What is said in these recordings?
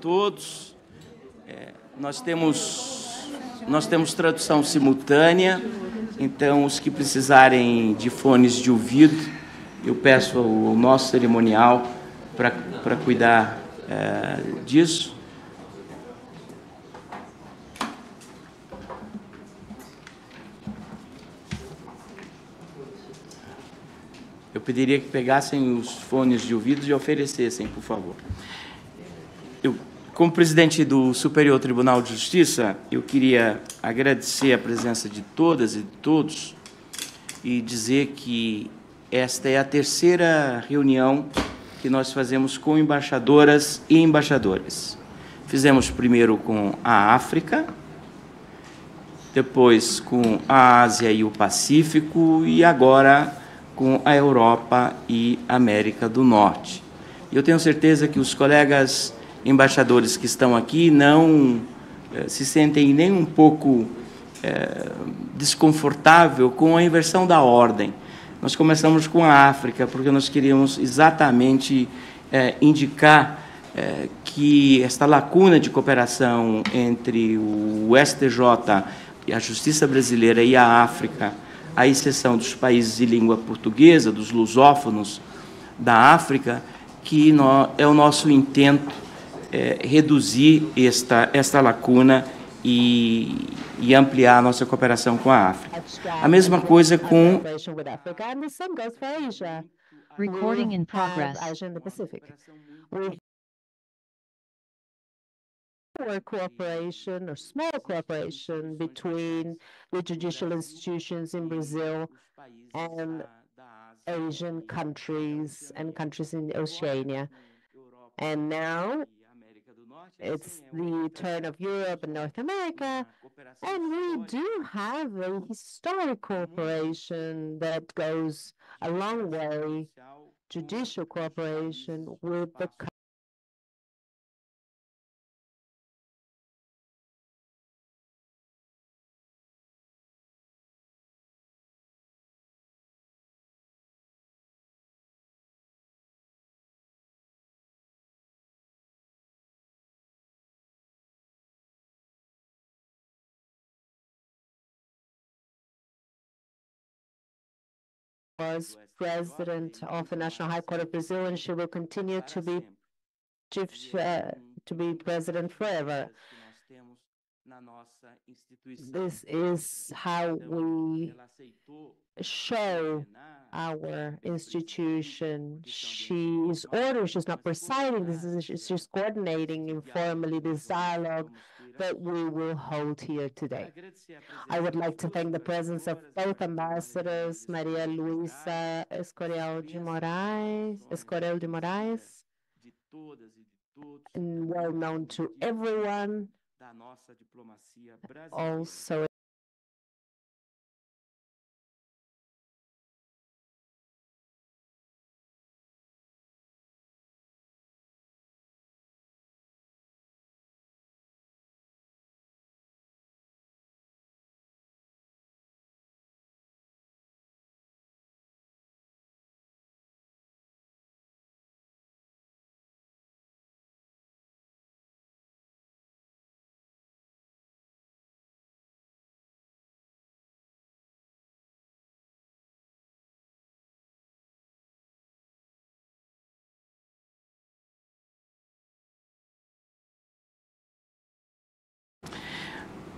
todos. Nós temos tradução simultânea, então os que precisarem de fones de ouvido, eu peço ao nosso cerimonial para cuidar disso. Eu pediria que pegassem os fones de ouvido e oferecessem, por favor. Como presidente do Superior Tribunal de Justiça, eu queria agradecer a presença de todas e de todos e dizer que esta é a terceira reunião que nós fazemos com embaixadoras e embaixadores. Fizemos primeiro com a África, depois com a Ásia e o Pacífico e agora com a Europa e América do Norte. Eu tenho certeza que os colegas embaixadores que estão aqui não se sentem nem um pouco desconfortável com a inversão da ordem. Nós começamos com a África, porque nós queríamos exatamente indicar que esta lacuna de cooperação entre o STJ e a Justiça brasileira e a África, à exceção dos países de língua portuguesa, dos lusófonos da África, que é o nosso intento reduzir esta lacuna e ampliar a nossa cooperação com a África. A mesma coisa com... Recording in progress. Or cooperation or small cooperation between the judicial institutions in Brazil and Asian countries and countries in Oceania. And now it's the turn of Europe and North America, and we do have a historic cooperation that goes a long way, judicial cooperation with the was president of the National High Court of Brazil, and she will continue to be president forever. This is how we show our institution. She's ordering, she's not presiding, she's coordinating informally this dialogue that we will hold here today. I would like to thank the presence of both ambassadors, Maria Luisa Escorial de Moraes, and well known to everyone, also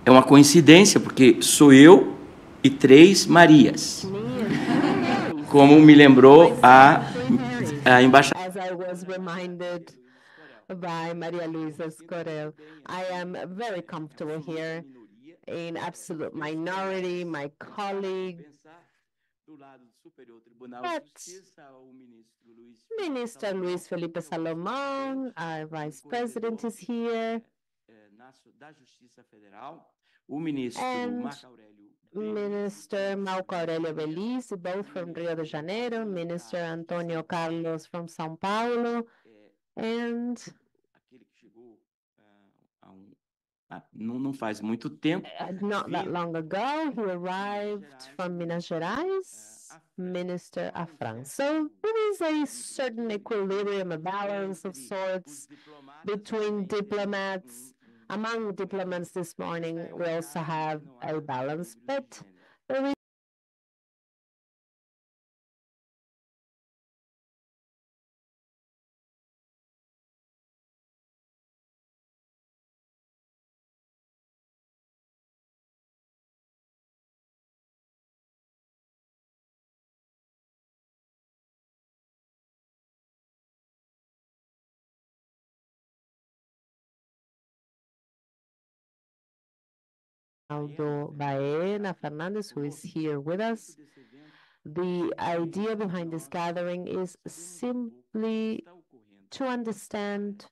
É uma coincidência, porque sou eu e 3 Marias, como me lembrou a embaixadora. As I was reminded by Maria Luisa Escorel, I am very comfortable here in absolute minority, my colleague. But Minister Luiz Felipe Salomão, our Vice President, is here. And Minister Marco Aurelio Belize, both from Rio de Janeiro, Minister Antonio Carlos from São Paulo, and não faz muito tempo. not that long ago, he arrived from Minas Gerais, Minister Afran. So there is a certain equilibrium, a balance of sorts between diplomats. Among diplomats this morning, we also have a balance, but there is Aldo Baena Fernandez, who is here with us. The idea behind this gathering is simply to understand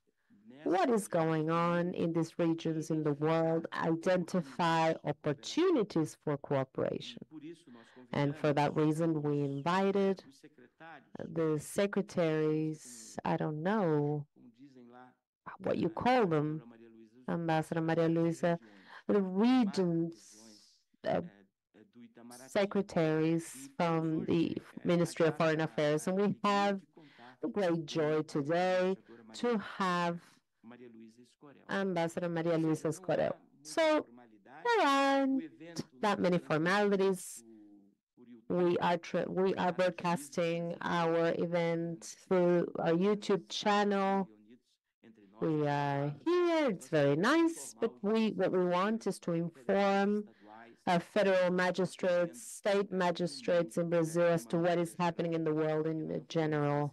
what is going on in these regions in the world, identify opportunities for cooperation. And for that reason, we invited the secretaries, I don't know what you call them, Ambassador Maria Luisa, the regions secretaries from the Ministry of Foreign Affairs. And we have the great joy today to have Ambassador Maria Luisa Escorel. So there aren't that many formalities. We are broadcasting our event through our YouTube channel. We are here. It's very nice, but what we want is to inform our federal magistrates, state magistrates in Brazil as to what is happening in the world in general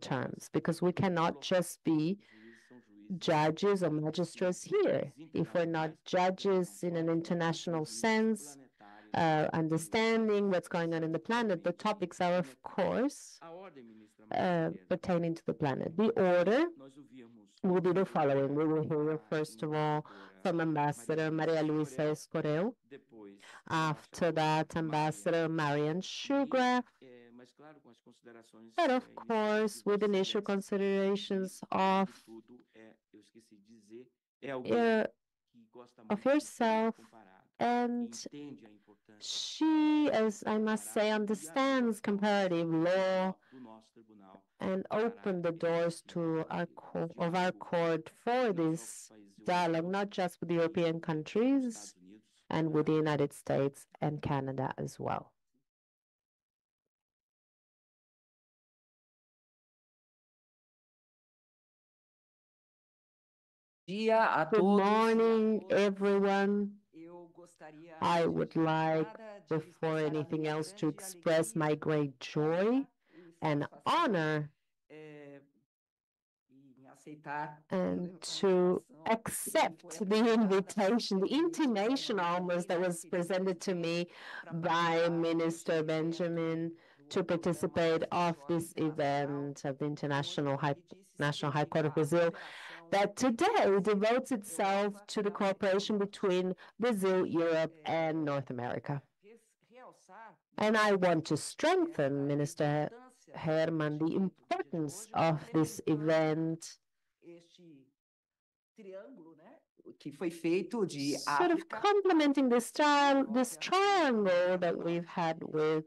terms, because we cannot just be judges or magistrates here. If we're not judges in an international sense, understanding what's going on in the planet, the topics are, of course, pertaining to the planet. The order will be the following. We will hear, first of all, from Ambassador Maria Luisa Escorel. After that, Ambassador Marian Sugar. But of course, with initial considerations of yourself, and she, as I must say, understands comparative law and opened the doors to our court for this dialogue, not just with the European countries and with the United States and Canada as well. Good morning, everyone. I would like, before anything else, to express my great joy and honor and to accept the invitation, the intimation almost that was presented to me by Minister Benjamin to participate of this event of the National High Court of Brazil, that today devotes itself to the cooperation between Brazil, Europe, and North America. And I want to strengthen, Minister Herman, the importance of this event, sort of complementing this triangle that we've had with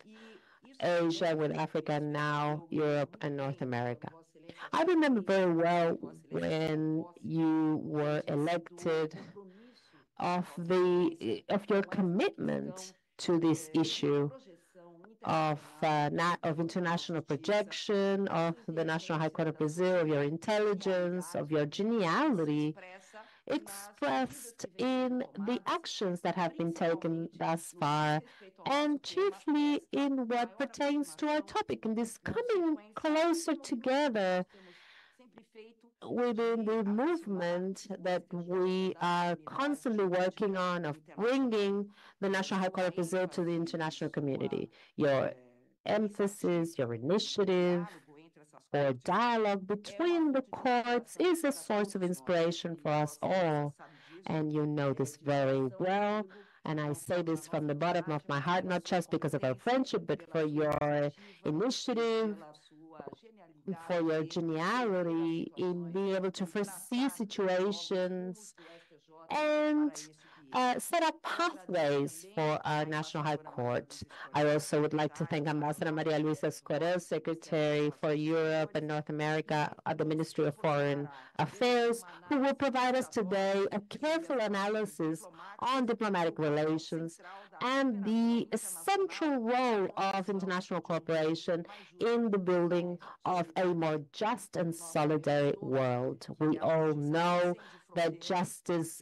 Asia, with Africa, and now Europe and North America. I remember very well when you were elected of your commitment to this issue of international projection, of the National High Court of Brazil, of your intelligence, of your geniality, expressed in the actions that have been taken thus far, and chiefly in what pertains to our topic, in this coming closer together within the movement that we are constantly working on of bringing the National High Court of Brazil to the international community. Your emphasis, your initiative, or dialogue between the courts is a source of inspiration for us all. And you know this very well. And I say this from the bottom of my heart, not just because of our friendship, but for your initiative, for your geniality in being able to foresee situations and set up pathways for our National High Court. I also would like to thank Ambassador Maria Luisa Escorel, Secretary for Europe and North America at the Ministry of Foreign Affairs, who will provide us today a careful analysis on diplomatic relations and the central role of international cooperation in the building of a more just and solidary world. We all know that justice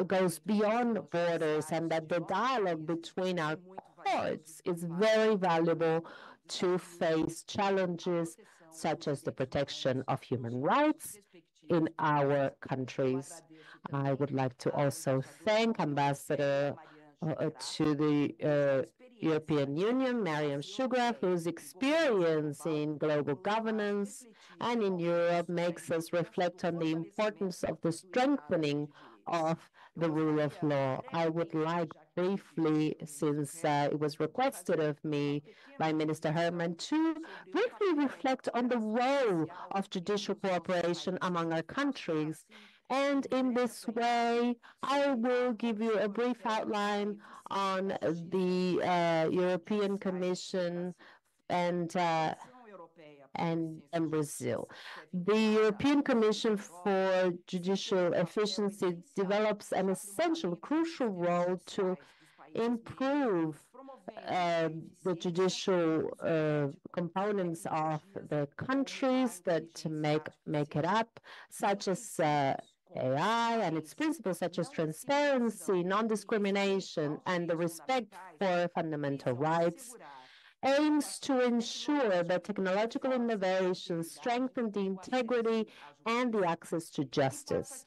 goes beyond borders and that the dialogue between our courts is very valuable to face challenges such as the protection of human rights in our countries. I would like to also thank Ambassador to the European Union, Mariam Shugraf, whose experience in global governance and in Europe makes us reflect on the importance of the strengthening of the rule of law. I would like briefly, since it was requested of me by Minister Herman, to briefly reflect on the role of judicial cooperation among our countries. And in this way, I will give you a brief outline on the European Commission and Brazil. The European Commission for Judicial Efficiency develops an essential, crucial role to improve the judicial components of the countries that make it up, such as AI and its principles such as transparency, non-discrimination, and the respect for fundamental rights, aims to ensure that technological innovations strengthen the integrity and the access to justice.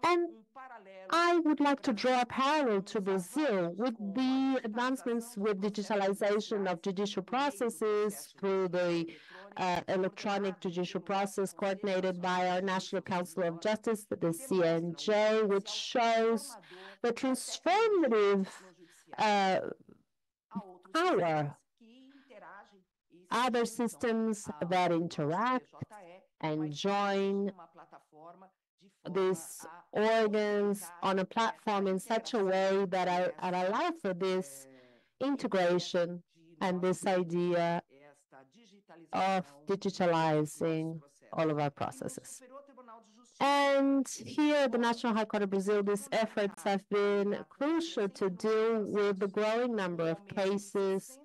And I would like to draw a parallel to Brazil with the advancements with digitalization of judicial processes through the electronic judicial process coordinated by our National Council of Justice, the CNJ, which shows the transformative power. Other systems that interact and join these organs on a platform in such a way that allow for this integration and this idea of digitalizing all of our processes. And here at the National High Court of Brazil, these efforts have been crucial to deal with the growing number of cases,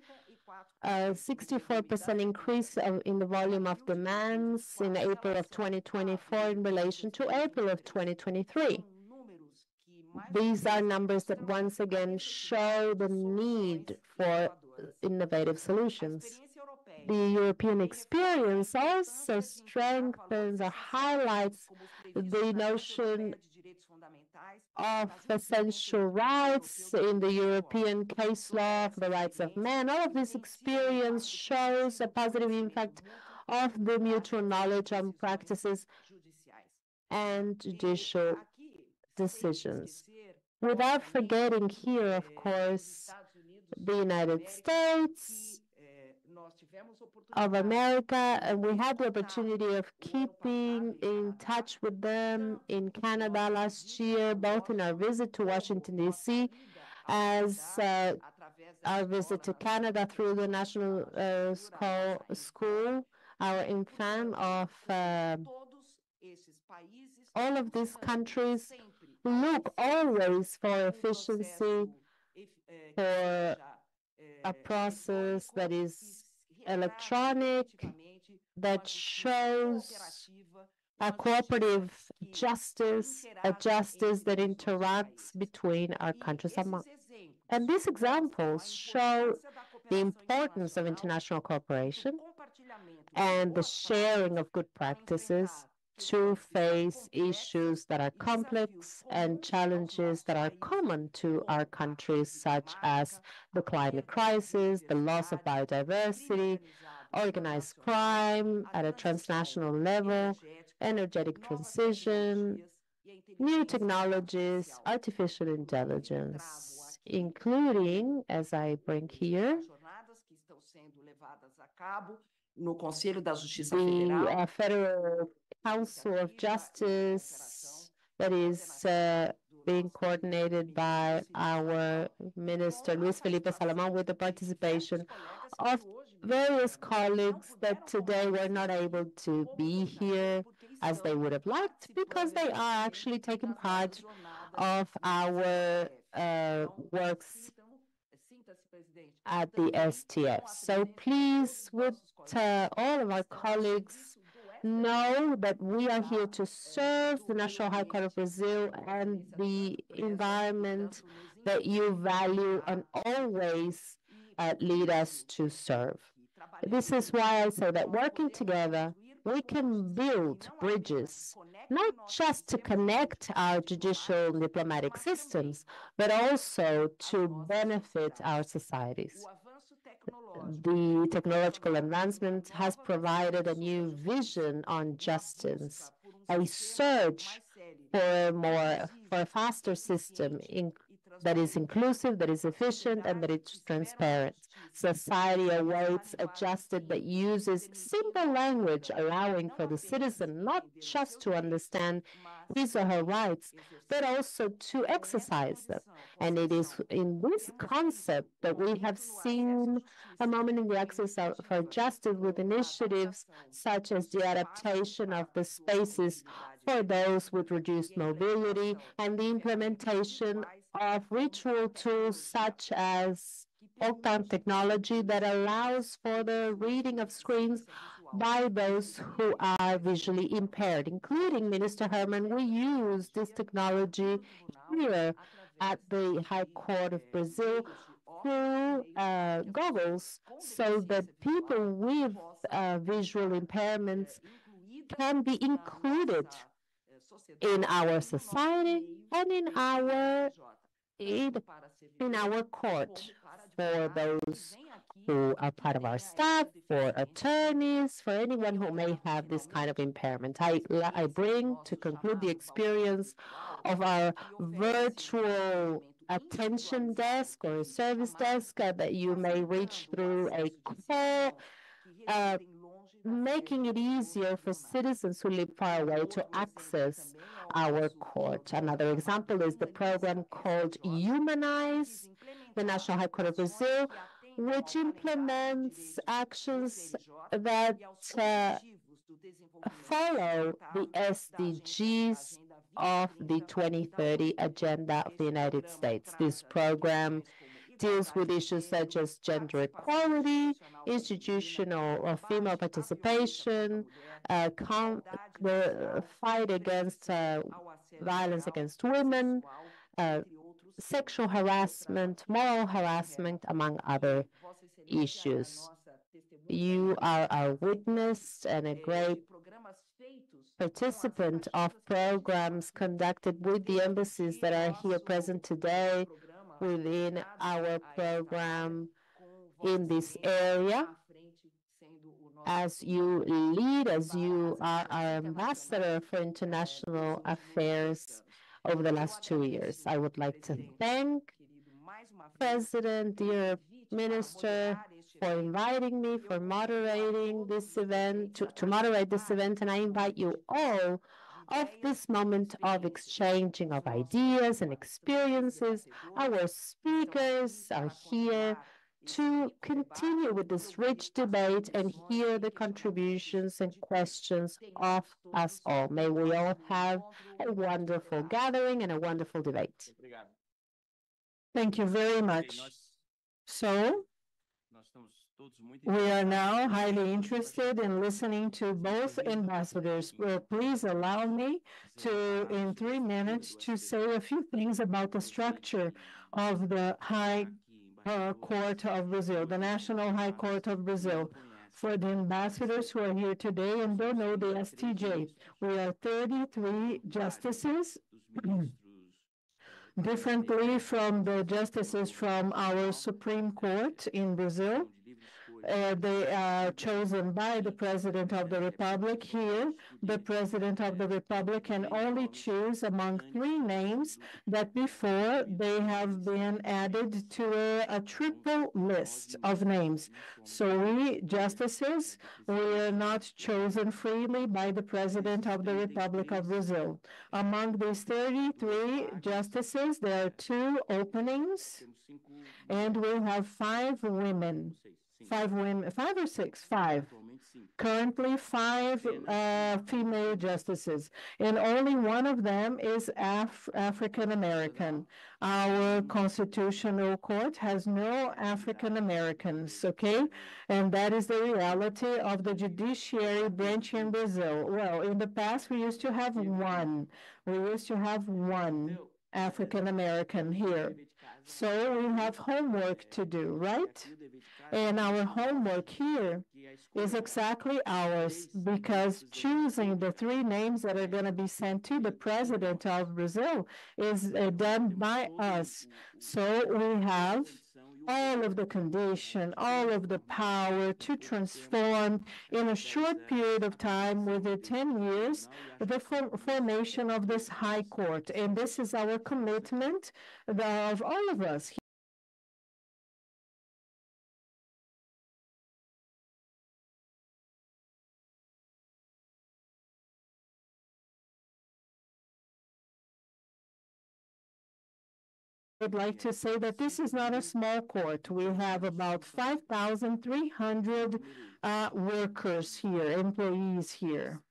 64% increase in the volume of demands in April of 2024 in relation to April of 2023. These are numbers that once again show the need for innovative solutions. The European experience also strengthens or highlights the notion of essential rights in the European case law for the rights of man. All of this experience shows a positive impact of the mutual knowledge on practices and judicial decisions. Without forgetting here, of course, the United States of America, and we had the opportunity of keeping in touch with them in Canada last year, both in our visit to Washington, D.C., as our visit to Canada through the National School, our infant of all of these countries look always for efficiency, for a process that is electronic, that shows a cooperative justice, a justice that interacts between our countries. And these examples show the importance of international cooperation and the sharing of good practices to face issues that are complex and challenges that are common to our countries, such as the climate crisis, the loss of biodiversity, organized crime at a transnational level, energetic transition, new technologies, artificial intelligence, including, as I bring here, the Federal Council of Justice that is being coordinated by our Minister Luis Felipe Salomon, with the participation of various colleagues that today were not able to be here as they would have liked, because they are actually taking part of our works at the STF. So please, with all of our colleagues, know that we are here to serve the National High Court of Brazil and the environment that you value and always lead us to serve. This is why I say that working together, we can build bridges, not just to connect our judicial and diplomatic systems, but also to benefit our societies. The technological advancement has provided a new vision on justice, a search for a faster system that is inclusive, that is efficient, and that is transparent. Society awaits a justice that uses simple language, allowing for the citizen not just to understand his or her rights, but also to exercise them. And it is in this concept that we have seen a moment in the access for justice, with initiatives such as the adaptation of the spaces for those with reduced mobility and the implementation of ritual tools such as old-time technology that allows for the reading of screens by those who are visually impaired, including Minister Herman. We use this technology here at the High Court of Brazil through goggles, so that people with visual impairments can be included in our society and in our court, for those who are part of our staff, for attorneys, for anyone who may have this kind of impairment. I bring to conclude the experience of our virtual attention desk or service desk that you may reach through a call, making it easier for citizens who live far away to access our court. Another example is the program called Humanize, the National High Court of Brazil, which implements actions that follow the SDGs of the 2030 Agenda of the United States. This program deals with issues such as gender equality, institutional or female participation, the fight against violence against women, sexual harassment, moral harassment, among other issues. You are our witness and a great participant of programs conducted with the embassies that are here present today within our program in this area. As you lead, as you are our ambassador for international affairs over the last 2 years, I would like to thank President, dear Minister, for inviting me, for moderating this event, to moderate this event, and I invite you all of this moment of exchanging of ideas and experiences. Our speakers are here to continue with this rich debate and hear the contributions and questions of us all. May we all have a wonderful gathering and a wonderful debate. Thank you very much. So, we are now highly interested in listening to both ambassadors. Please allow me to, in 3 minutes, to say a few things about the structure of the High Court of Brazil, the National High Court of Brazil. For the ambassadors who are here today and don't know the STJ, we are 33 justices, differently from the justices from our Supreme Court in Brazil. They are chosen by the President of the Republic. Here, the President of the Republic can only choose among three names that before they have been added to a triple list of names. So we, justices, we are not chosen freely by the President of the Republic of Brazil. Among these 33 justices, there are 2 openings, and we have 5 women. 5 women, 5 or 6? 5. Currently, 5 female justices, and only one of them is African American. Our constitutional court has no African Americans, okay? And that is the reality of the judiciary branch in Brazil. Well, in the past, we used to have one. We used to have one African American here. So we have homework to do, right? And our homework here is exactly ours, because choosing the 3 names that are going to be sent to the President of Brazil is done by us. So we have all of the condition, all of the power to transform in a short period of time, within 10 years, the formation of this high court. And this is our commitment of all of us. I would like to say that this is not a small court. We have about 5,300 workers here, employees here.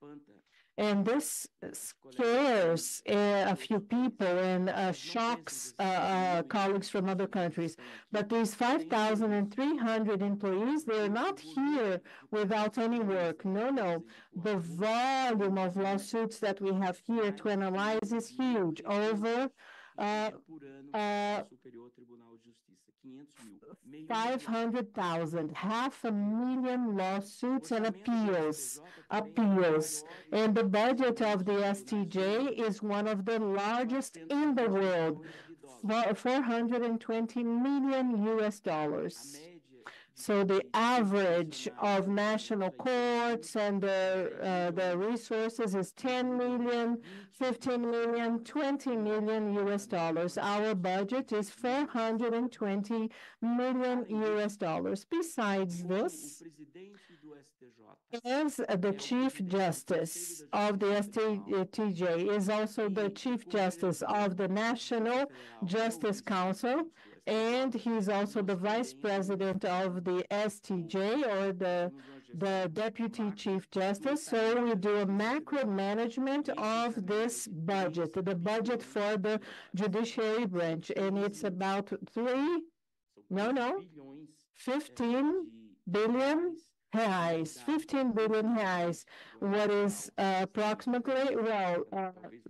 And this scares a few people and shocks colleagues from other countries. But these 5,300 employees, they're not here without any work. No, no. The volume of lawsuits that we have here to analyze is huge, over 500,000, 500,000 lawsuits and appeals. And the budget of the STJ is one of the largest in the world, $420 million US. So the average of national courts and the resources is 10 million, 15 million, 20 million US. Our budget is 420 million US. Besides this, as the Chief Justice of the STJ is also the Chief Justice of the National Justice Council, and he's also the Vice President of the STJ, or the Deputy Chief Justice. So we do a macro management of this budget, the budget for the judiciary branch, and it's about 15 billion reais, 15 billion reais. What is approximately, the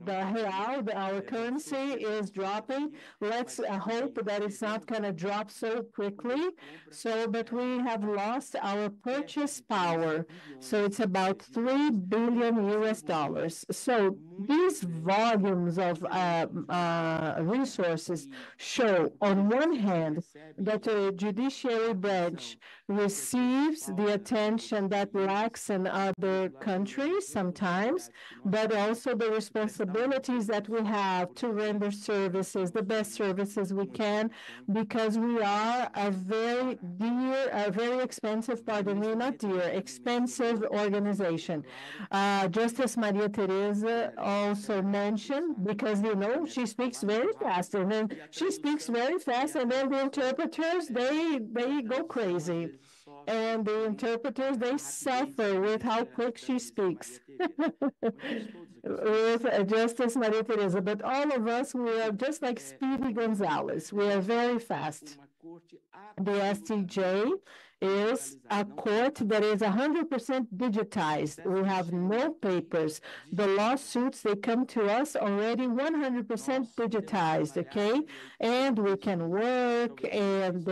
real, our currency is dropping. Let's hope that it's not going to drop so quickly. But we have lost our purchase power. So it's about 3 billion US. So these volumes of resources show, on one hand, that the judiciary branch receives the attention that lacks in other countries sometimes, but also the responsibilities that we have to render services, the best services we can, because we are a very expensive, expensive organization. Justice Maria Teresa also mentioned, because she speaks very fast, and then she speaks very fast, and then the interpreters, they go crazy. And the interpreters, they suffer with how quick she speaks. With Justice Maria Teresa. But all of us, we are just like Speedy Gonzalez. We are very fast. The STJ is a court that is 100% digitized. We have no papers. The lawsuits, they come to us already 100% digitized, okay? And we can work, and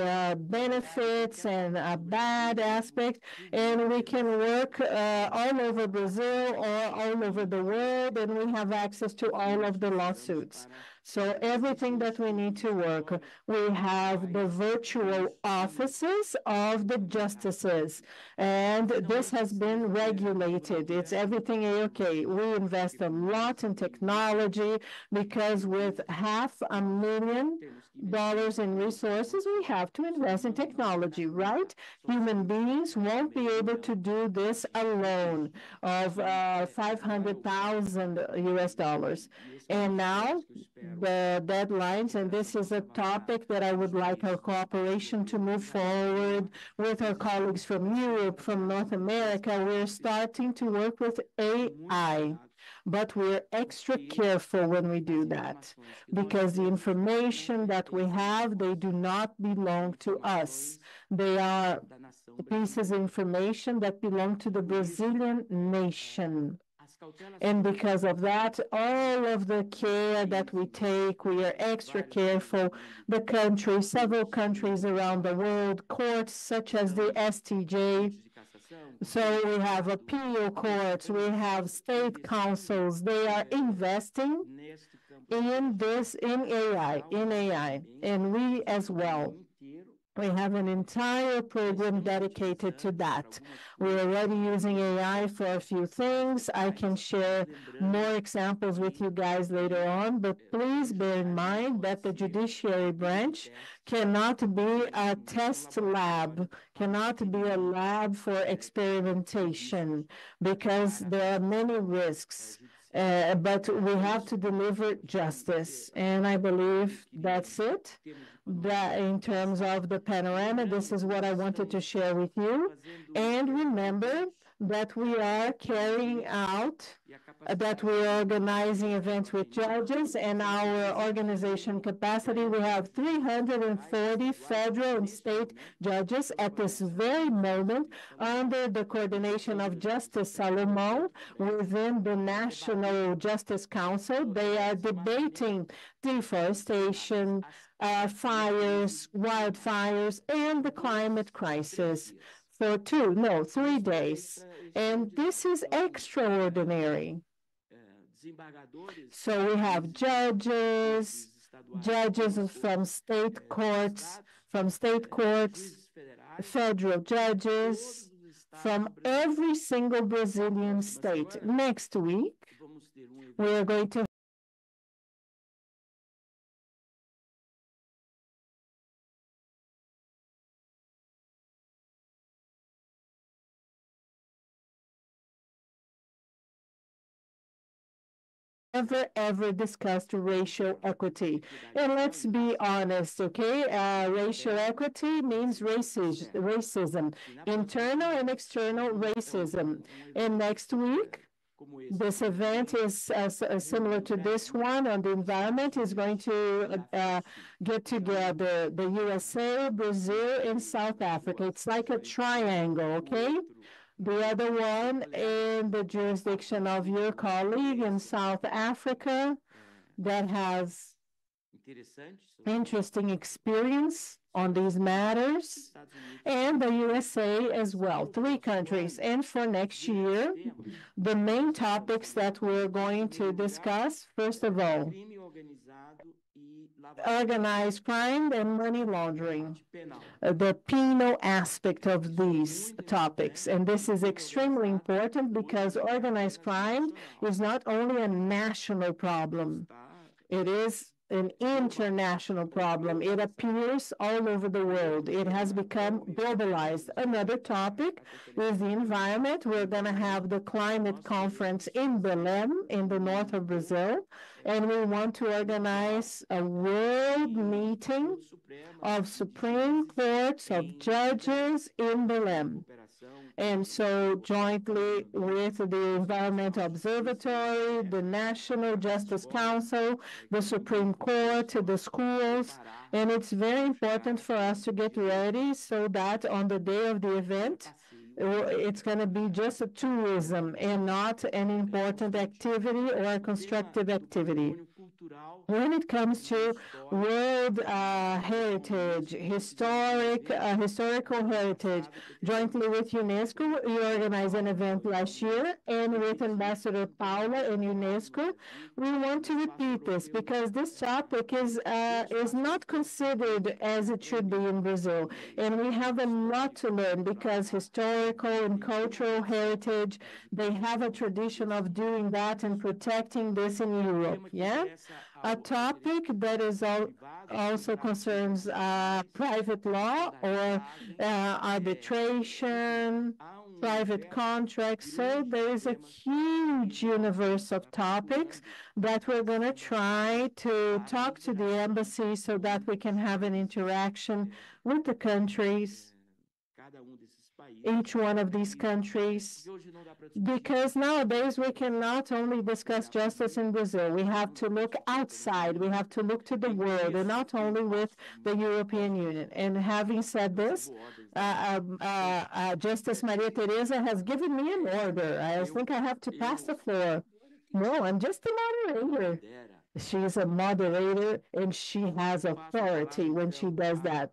benefits and a bad aspect, and we can work all over Brazil or all over the world, and we have access to all of the lawsuits. So everything that we need to work, we have the virtual offices of the justices, and this has been regulated. It's everything okay. We invest a lot in technology because with $500,000 in resources, we have to invest in technology, right? Human beings won't be able to do this alone of $500,000. And now the deadlines, and this is a topic that I would like our cooperation to move forward with our colleagues from Europe, from North America. We're starting to work with AI. But we're extra careful when we do that because the information that we have, they do not belong to us. They are pieces of information that belong to the Brazilian nation. And because of that, all of the care that we take, we are extra careful. The country, several countries around the world, courts such as the STJ. So we have appeal courts, we have state councils. They are investing in this, in AI, and we as well. We have an entire program dedicated to that. We're already using AI for a few things. I can share more examples with you guys later on, but please bear in mind that the judiciary branch cannot be a test lab, cannot be a lab for experimentation, because there are many risks. But we have to deliver justice, and I believe that's it. That in terms of the panorama, this is what I wanted to share with you. And remember that we are carrying out, that we're organizing events with judges, and our organization capacity, we have 340 federal and state judges at this very moment under the coordination of Justice Salomão within the National Justice Council. They are debating deforestation, fires, wildfires, and the climate crisis for 3 days. And this is extraordinary. So we have judges from state courts, federal judges, from every single Brazilian state. Next week, we are going to ever discussed racial equity. And let's be honest, okay? Racial equity means racism, internal and external racism. And next week, this event is similar to this one on the environment, is going to get together the USA, Brazil, and South Africa. It's like a triangle, okay? The other one in the jurisdiction of your colleague in South Africa that has interesting experience on these matters, and the USA as well, 3 countries. And for next year, the main topics that we're going to discuss, first of all, organized crime and money laundering, the penal aspect of these topics. And this is extremely important because organized crime is not only a national problem, it is an international problem. It appears all over the world. It has become globalized. Another topic is the environment. We're going to have the climate conference in Belém, in the north of Brazil, and we want to organize a world meeting of Supreme Courts of judges in Belém. And so jointly with the Environmental Observatory, the National Justice Council, the Supreme Court, the schools, and it's very important for us to get ready so that on the day of the event, it's going to be just a tourism and not an important activity or a constructive activity. when it comes to world heritage, historical heritage, jointly with UNESCO, we organized an event last year, and with Ambassador Paula and UNESCO, we want to repeat this because this topic is not considered as it should be in Brazil, and we have a lot to learn because historical and cultural heritage, they have a tradition of doing that and protecting this in Europe. Yeah. A topic that is also concerns private law or arbitration, private contracts. So there is a huge universe of topics that we're going to try to talk to the embassy so that we can have an interaction with the countries, each one of these countries, because nowadays we cannot only discuss justice in Brazil. We have to look outside. We have to look to the world, and not only with the European Union. And having said this, Justice Maria Teresa has given me an order. I think I have to pass the floor. No, I'm just a moderator. She's a moderator and she has authority when she does that.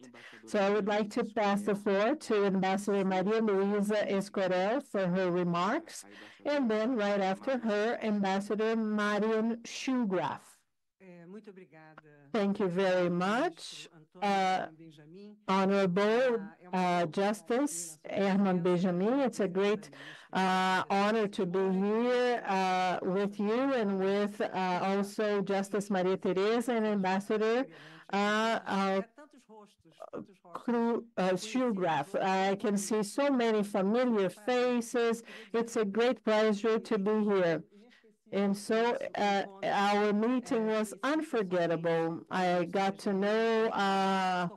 So I would like to pass the floor to Ambassador Maria Luisa Escorel for her remarks, and then right after her, Ambassador Marian Schugraf. Thank you very much, Honorable Justice Herman Benjamin. It's a great honor to be here with you and with also Justice Maria Teresa and Ambassador Schugraf. I can see so many familiar faces. It's a great pleasure to be here. And so our meeting was unforgettable. I got to know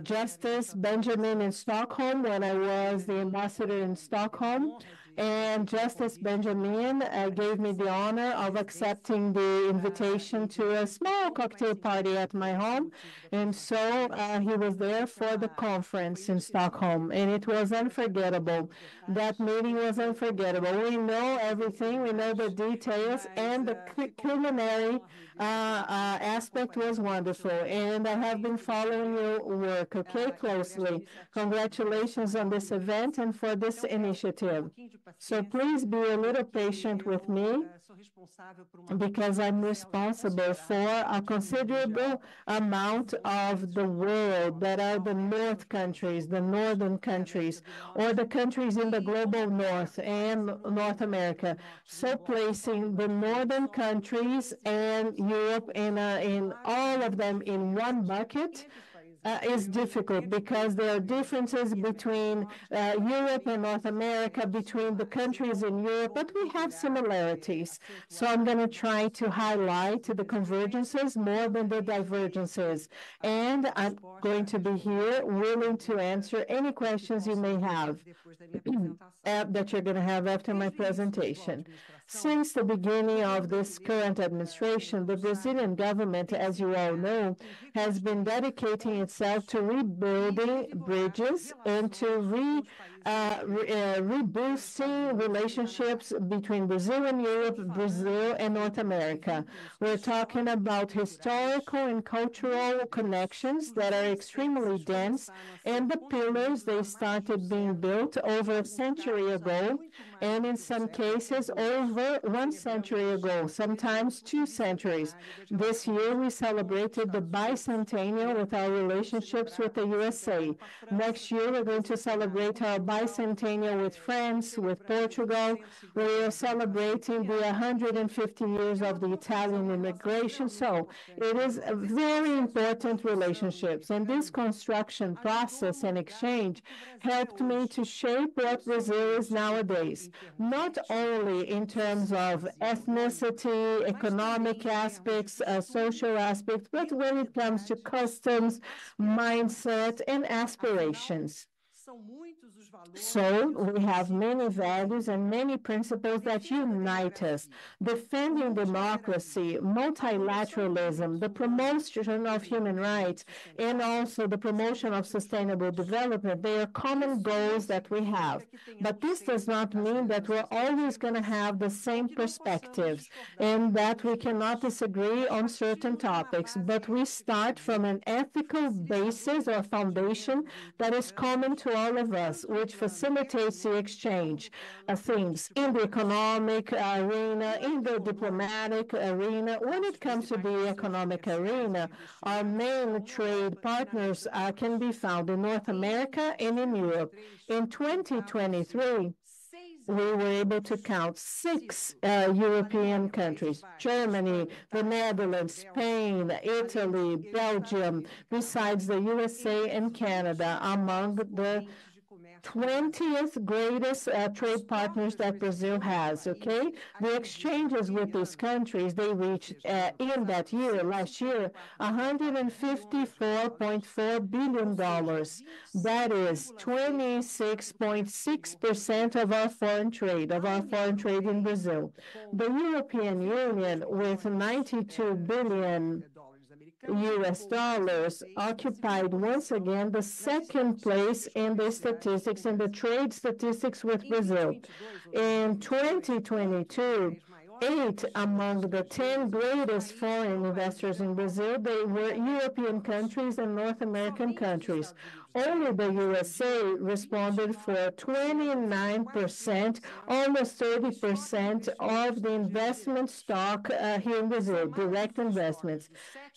Justice Benjamin in Stockholm when I was the ambassador in Stockholm. And Justice Benjamin gave me the honor of accepting the invitation to a small cocktail party at my home. And so he was there for the conference in Stockholm, and it was unforgettable. That meeting was unforgettable. We know everything, we know the details, and the culinary aspect was wonderful. And I have been following your work, okay, closely. Congratulations on this event and for this initiative. So please be a little patient with me because I'm responsible for a considerable amount of the world that are the North countries, the northern countries, or the countries in the global North and North America. So placing the northern countries and Europe in all of them in one bucket is difficult because there are differences between Europe and North America, between the countries in Europe, but we have similarities. So I'm going to try to highlight the convergences more than the divergences. And I'm going to be here willing to answer any questions you may have that you're going to have after my presentation. Since the beginning of this current administration, the Brazilian government, as you all know, has been dedicating itself to rebuilding bridges and to reboosting relationships between Brazil and Europe, Brazil and North America. We're talking about historical and cultural connections that are extremely dense, and the pillars, they started being built over a century ago, and in some cases over 1 century ago, sometimes 2 centuries. This year we celebrated the bicentennial with our relationships with the USA. Next year we're going to celebrate our bicentennial with France, with Portugal. We are celebrating the 150 years of the Italian immigration. So it is a very important relationships. And this construction process and exchange helped me to shape what Brazil is nowadays, not only in terms of ethnicity, economic aspects, social aspects, but when it comes to customs, mindset, and aspirations. So we have many values and many principles that unite us. Defending democracy, multilateralism, the promotion of human rights, and also the promotion of sustainable development, they are common goals that we have. But this does not mean that we're always going to have the same perspectives and that we cannot disagree on certain topics. But we start from an ethical basis or foundation that is common to all of us, which facilitates the exchange of things in the economic arena, in the diplomatic arena. When it comes to the economic arena, our main trade partners can be found in North America and in Europe. In 2023, we were able to count six European countries: Germany, the Netherlands, Spain, Italy, Belgium, besides the USA and Canada, among the 20th greatest trade partners that Brazil has, okay? The exchanges with these countries, they reached in that year, last year, $154.4 billion. That is 26.6% of our foreign trade, in Brazil. The European Union, with 92 billion US dollars, occupied once again the second place in the statistics, in the trade statistics with Brazil. In 2022, 8 among the 10 greatest foreign investors in Brazil, they were European countries and North American countries. Only the USA responded for 29%, almost 30% of the investment stock here in Brazil, direct investments.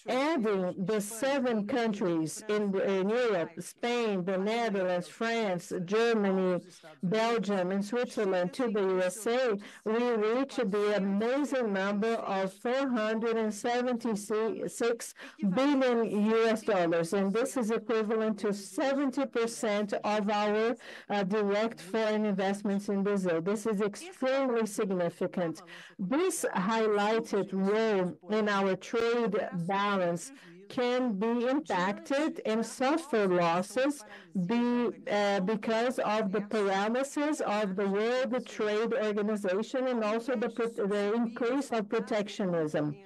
Adding the 7 countries in Europe, Spain, the Netherlands, France, Germany, Belgium, and Switzerland to the USA, we reached the amazing number of 476 billion US dollars, and this is equivalent to 70% of our direct foreign investments in Brazil. This is extremely significant. This highlighted role in our trade balance can be impacted and suffer losses because of the paralysis of the World Trade Organization and also the increase of protectionism.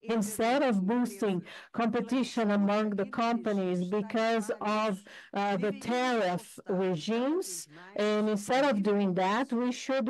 Instead of boosting competition among the companies because of the tariff regimes, and instead of doing that, we should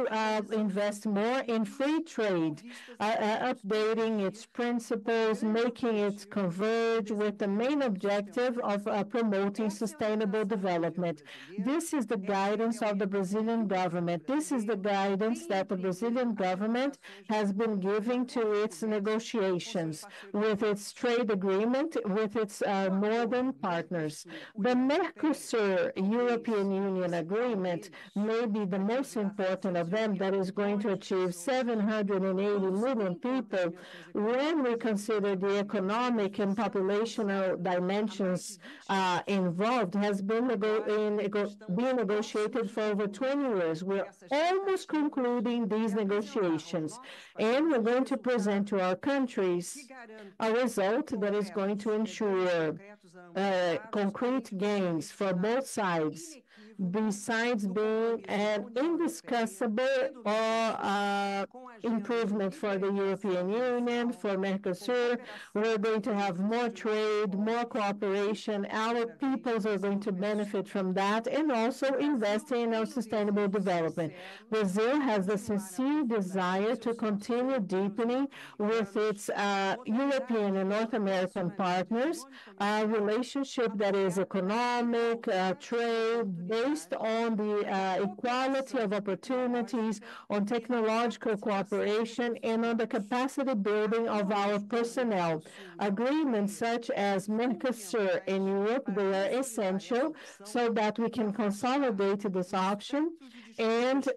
invest more in free trade, updating its principles, making it converge with the main objective of promoting sustainable development. This is the guidance of the Brazilian government. This is the guidance that the Brazilian government has been giving to its negotiations with its trade agreement with its northern partners. The Mercosur European Union agreement may be the most important of them, that is going to achieve 780 million people. When we consider the economic and populational dimensions involved, has been being negotiated for over 20 years. We're almost concluding these negotiations, and we're going to present to our countries a result that is going to ensure concrete gains for both sides, besides being an indiscussable improvement for the European Union, for Mercosur. We're going to have more trade, more cooperation. Our peoples are going to benefit from that, and also investing in our sustainable development. Brazil has the sincere desire to continue deepening with its European and North American partners, a relationship that is economic, trade, based on the equality of opportunities, on technological cooperation, and on the capacity building of our personnel. Agreements such as Mercosur in Europe, they are essential so that we can consolidate this option and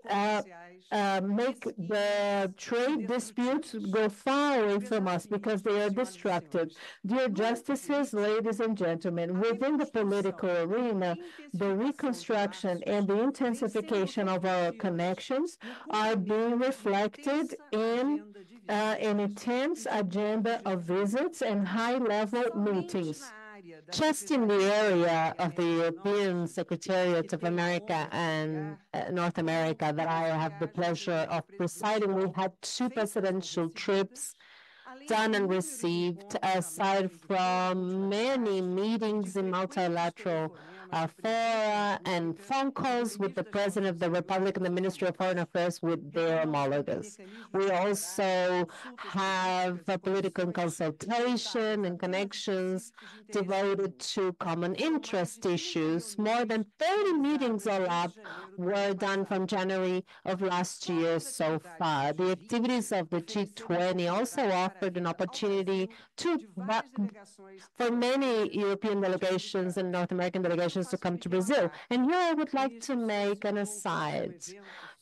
make the trade disputes go far away from us because they are destructive. Dear justices, ladies and gentlemen, within the political arena, the reconstruction and the intensification of our connections are being reflected in an intense agenda of visits and high-level meetings. Just in the area of the European Secretariat of America and North America that I have the pleasure of presiding, we had 2 presidential trips done and received, aside from many meetings in multilateral fora and phone calls with the President of the Republic and the Ministry of Foreign Affairs with their homologues. We also have a political consultation and connections devoted to common interest issues. More than 30 meetings all up were done from January of last year so far. The activities of the G20 also offered an opportunity for many European delegations and North American delegations to come to Brazil. And here I would like to make an aside.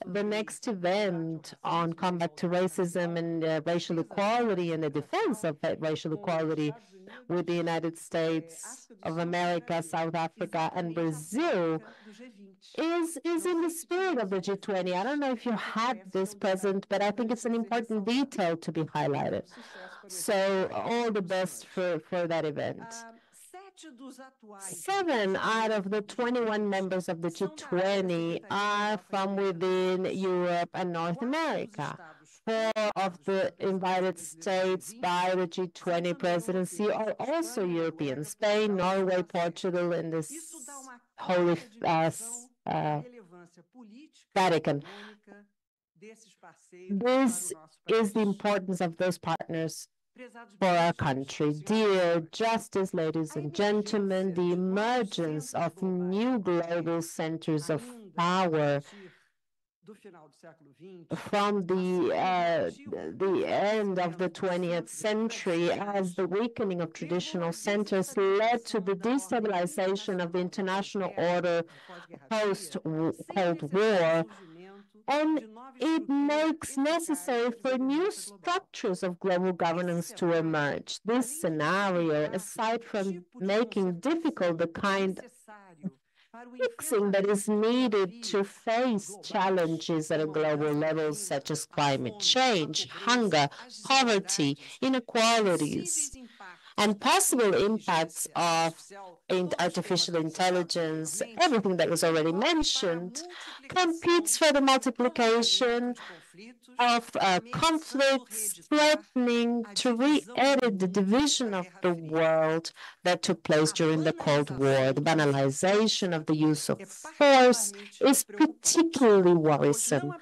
The next event on combat to racism and racial equality and the defense of racial equality with the United States of America, South Africa, and Brazil is in the spirit of the G20. I don't know if you had this present, but I think it's an important detail to be highlighted. So all the best for that event. 7 out of the 21 members of the G20 are from within Europe and North America. 4 of the invited states by the G20 presidency are also European: Spain, Norway, Portugal, and the Holy Vatican. This is the importance of those partners for our country. Dear Justice, ladies and gentlemen, the emergence of new global centers of power from the end of the 20th century, as the weakening of traditional centers led to the destabilization of the international order post-Cold War, and it makes necessary for new structures of global governance to emerge. This scenario, aside from making difficult the kind of fixing that is needed to face challenges at a global level, such as climate change, hunger, poverty, inequalities, and possible impacts of artificial intelligence, everything that was already mentioned, competes for the multiplication of conflicts threatening to re-edit the division of the world that took place during the Cold War. The banalization of the use of force is particularly worrisome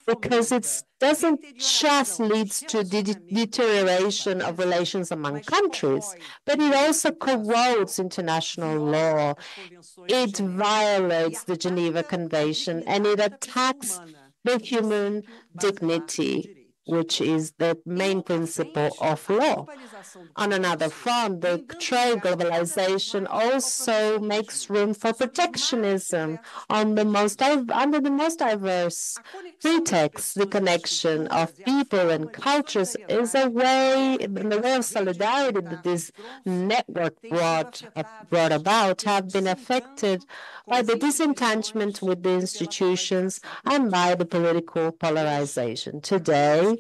because it doesn't just lead to deterioration of relations among countries, but it also corrodes international law. It violates the Geneva Convention, and it attacks the human dignity, which is the main principle of law. On another front, the trade globalization also makes room for protectionism under the most diverse pretext. The connection of people and cultures is the way of solidarity that this network brought about have been affected by the disentanglement with the institutions and by the political polarization. Today,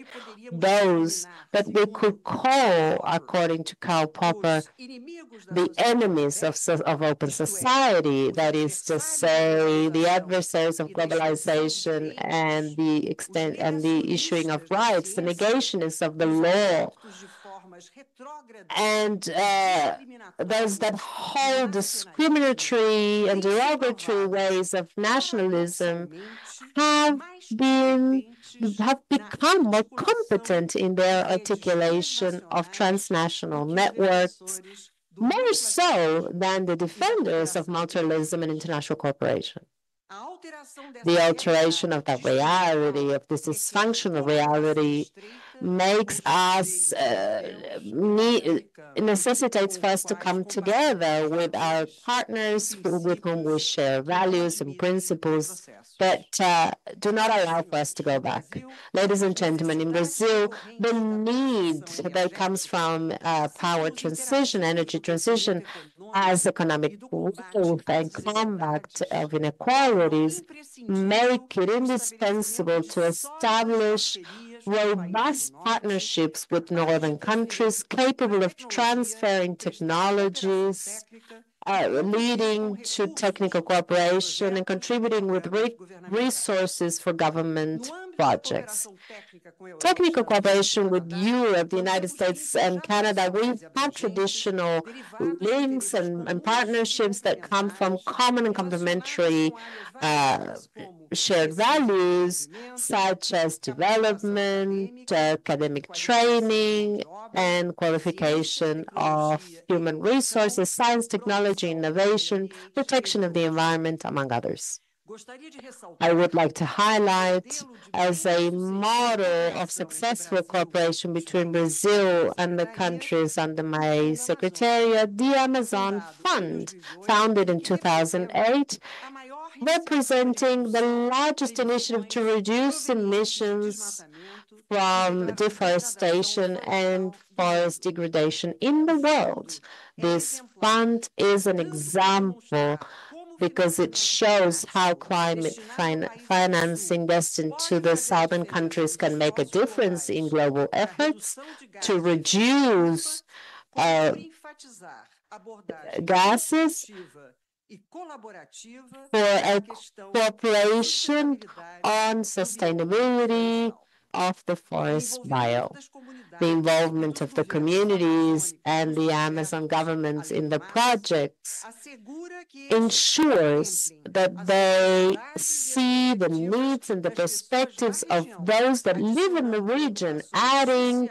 those that we could call, according to Karl Popper, the enemies of open society, that is to say, the adversaries of globalization and the issuing of rights, the negationists of the law, and those that hold discriminatory and derogatory ways of nationalism have become more competent in their articulation of transnational networks, more so than the defenders of multilateralism and international cooperation. The alteration of that reality, of this dysfunctional reality, makes us necessitates for us to come together with our partners with whom we share values and principles that do not allow for us to go back. Ladies and gentlemen, in Brazil, the need that comes from power transition, energy transition, as economic growth and combat of inequalities make it indispensable to establish robust partnerships with northern countries capable of transferring technologies, leading to technical cooperation and contributing with resources for government projects. Technical cooperation with Europe, the United States, and Canada, we've had traditional links and partnerships that come from common and complementary shared values, such as development, academic training, and qualification of human resources, science, technology, innovation, protection of the environment, among others. I would like to highlight as a model of successful cooperation between Brazil and the countries under my secretariat, the Amazon Fund, founded in 2008, representing the largest initiative to reduce emissions from deforestation and forest degradation in the world. This fund is an example because it shows how climate financing destined to the southern countries can make a difference in global efforts to reduce gases for a cooperation on sustainability of the forest bio. The involvement of the communities and the Amazon governments in the projects ensures that they see the needs and the perspectives of those that live in the region, adding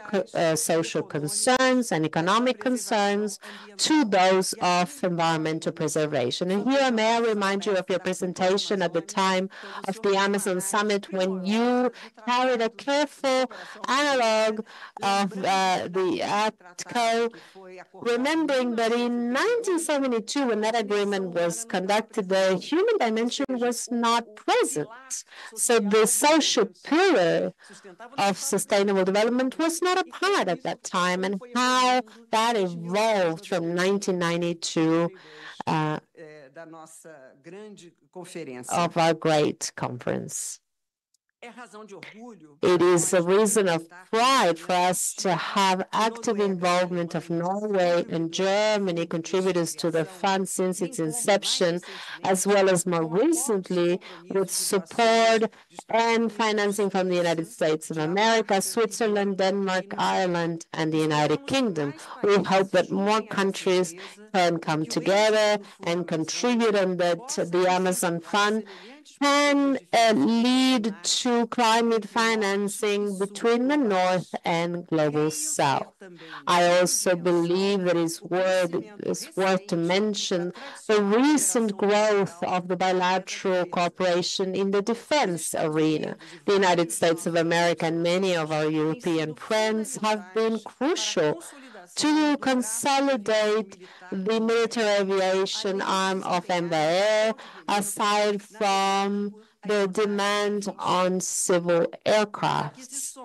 social concerns and economic concerns to those of environmental preservation. And here may I remind you of your presentation at the time of the Amazon Summit, when you carried a careful analog of the ATCO, remembering that in 1972, when that agreement was conducted, the human dimension was not present. So the social pillar of sustainable development was not a part at that time, and how that evolved from 1992 of our great conference. It is a reason of pride for us to have active involvement of Norway and Germany, contributors to the fund since its inception, as well as more recently with support and financing from the United States of America, Switzerland, Denmark, Ireland, and the United Kingdom. We hope that more countries can come together and contribute, and that the Amazon Fund can lead to climate financing between the North and global South. I also believe that it's worth to mention the recent growth of the bilateral cooperation in the defense arena. The United States of America and many of our European friends have been crucial to consolidate the military aviation arm of Embraer, aside from the demand on civil aircrafts.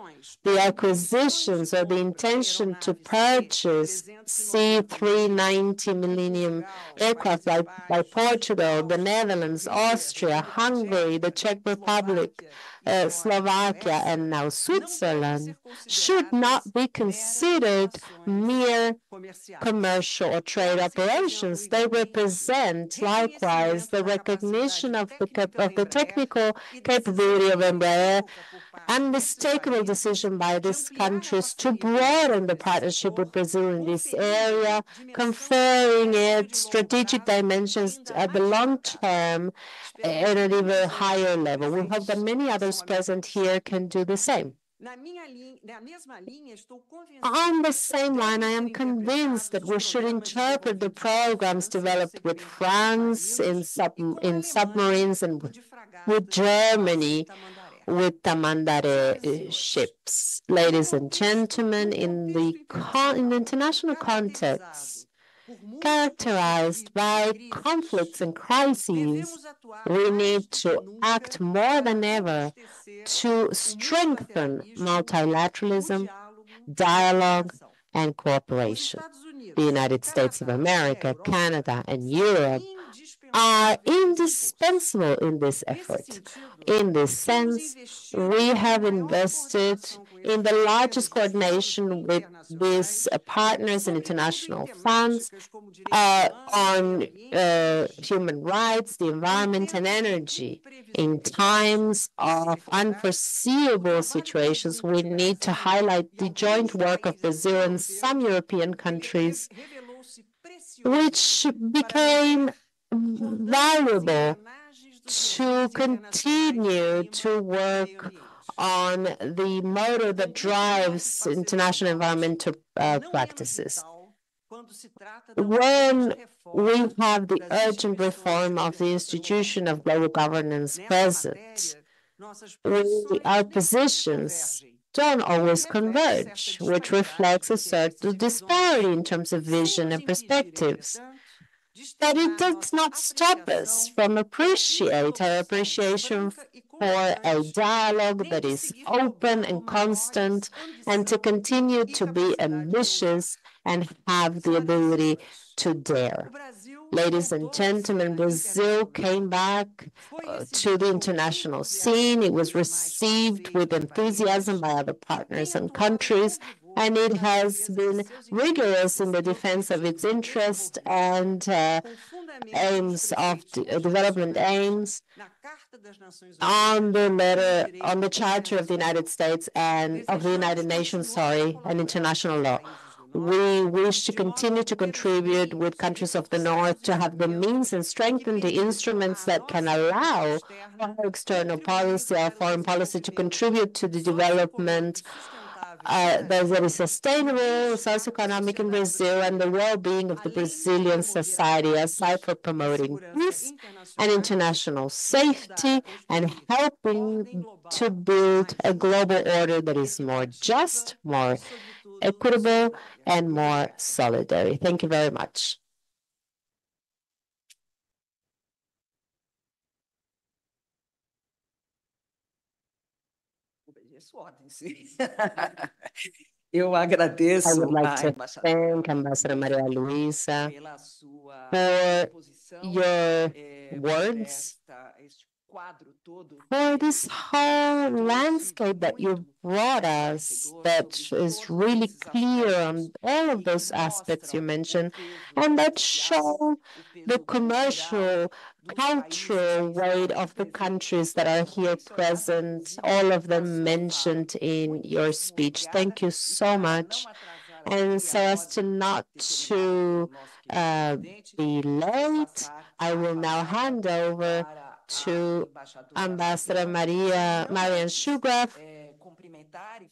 The acquisitions or the intention to purchase C-390 Millennium aircraft by Portugal, the Netherlands, Austria, Hungary, the Czech Republic, Slovakia, and now Switzerland should not be considered mere commercial or trade operations. They represent, likewise, the recognition of the technical capability of Embraer, unmistakable decision by these countries to broaden the partnership with Brazil in this area, conferring it strategic dimensions at the long term at an even higher level. We hope that many others present here can do the same. On the same line, I am convinced that we should interpret the programs developed with France in submarines and with Germany with Tamandaré ships. Ladies and gentlemen, in the international context characterized by conflicts and crises, we need to act more than ever to strengthen multilateralism, dialogue, and cooperation. The United States of America, Canada, and Europe are indispensable in this effort. In this sense, we have invested in the largest coordination with these partners and international funds on human rights, the environment, and energy. In times of unforeseeable situations, we need to highlight the joint work of Brazil and some European countries, which became valuable to continue to work on the motor that drives international environmental practices. When we have the urgent reform of the institution of global governance present, our positions don't always converge, which reflects a certain disparity in terms of vision and perspectives. But it does not stop us from our appreciation for a dialogue that is open and constant, and to continue to be ambitious and have the ability to dare. Ladies and gentlemen, Brazil came back to the international scene. It was received with enthusiasm by other partners and countries, and it has been rigorous in the defense of its interest and aims of development aims on the Charter of the United States and of the United Nations, and international law. We wish to continue to contribute with countries of the North to have the means and strengthen the instruments that can allow our external policy, our foreign policy, to contribute to the development that is sustainable, socioeconomic in Brazil, and the well-being of the Brazilian society, aside from promoting peace and international safety and helping to build a global order that is more just, more equitable, and more solidary. Thank you very much. Eu agradeço I would like à to embaixadora thank Ambassador Maria Luisa pela sua for exposição, your por words, este quadro todo for this whole landscape that you brought us that is really clear on all of those aspects you mentioned, and that show the commercial, cultural weight of the countries that are here present, all of them mentioned in your speech. Thank you so much. And so as to not to be late, I will now hand over to Ambassador Marian Shugraf.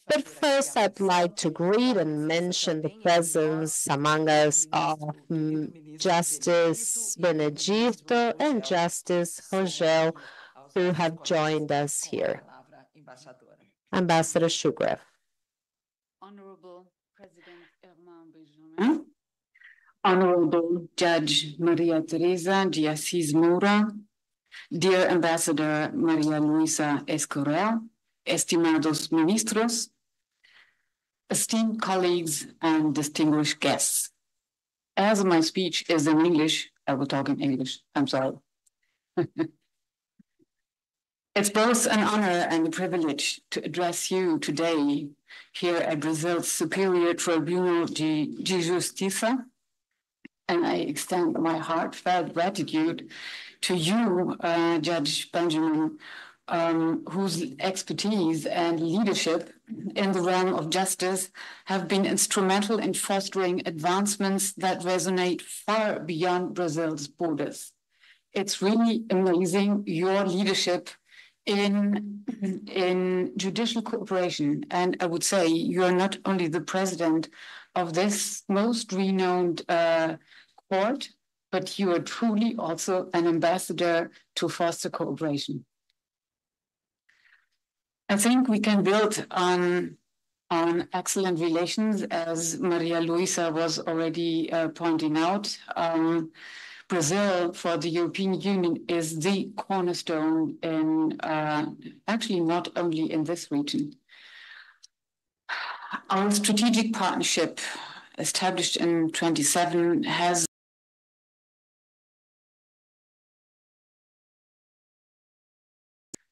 But first, I'd like to greet and mention the presence among us of Justice Benedito and Justice Rogel, who have joined us here. Ambassador Shugraf. Honorable President Benjamin, Honorable Judge Maria Teresa de Assis Moura, dear Ambassador Maria Luisa Escurel, estimados ministros, esteemed colleagues and distinguished guests. As my speech is in English, I will talk in English. I'm sorry. It's both an honor and a privilege to address you today here at Brazil's Superior Tribunal de Justiça, and I extend my heartfelt gratitude to you, Judge Benjamin, whose expertise and leadership in the realm of justice have been instrumental in fostering advancements that resonate far beyond Brazil's borders. It's really amazing, your leadership in judicial cooperation. And I would say you're not only the president of this most renowned court, but you are truly also an ambassador to foster cooperation. I think we can build on excellent relations, as Maria Luisa was already pointing out. Brazil, for the European Union, is the cornerstone in, actually not only in this region. Our strategic partnership, established in 2007, has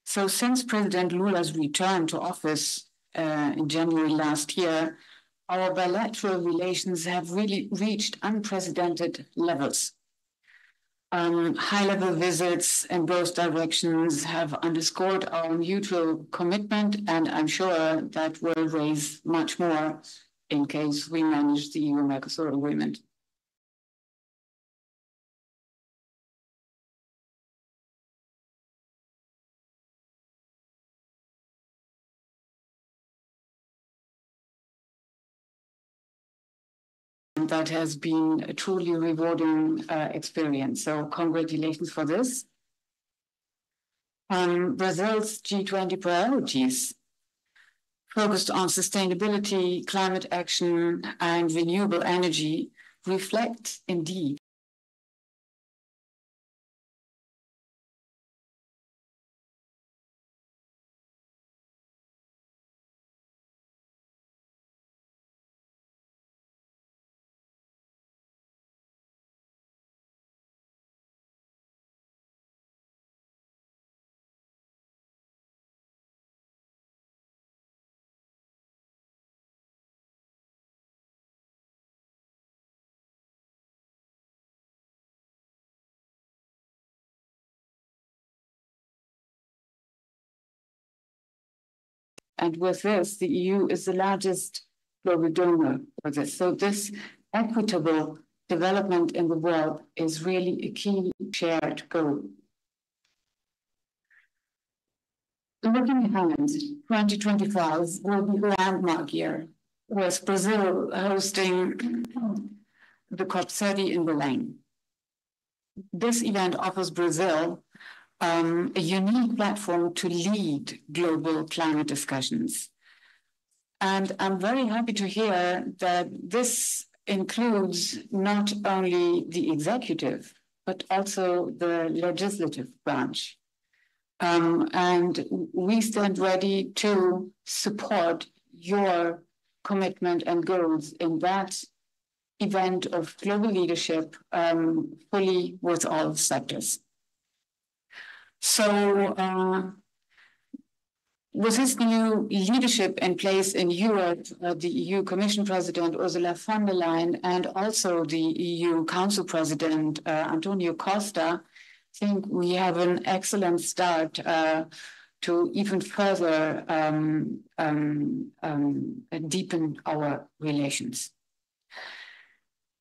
So since President Lula's return to office in January last year, our bilateral relations have really reached unprecedented levels. High-level visits in both directions have underscored our mutual commitment, and I'm sure that will raise much more in case we manage the EU-Mercosur agreement. That has been a truly rewarding experience. So congratulations for this. Brazil's G20 priorities focused on sustainability, climate action, and renewable energy reflect indeed and with this, the EU is the largest global donor for this. So this equitable development in the world is really a key shared goal. Looking ahead, 2025 will be a landmark year, with Brazil hosting the COP30 in Belém. This event offers Brazil a unique platform to lead global climate discussions. And I'm very happy to hear that this includes not only the executive, but also the legislative branch. And we stand ready to support your commitment and goals in that event of global leadership fully with all sectors. So with this new leadership in place in Europe, the EU Commission President Ursula von der Leyen and also the EU Council President Antonio Costa, I think we have an excellent start to even further deepen our relations.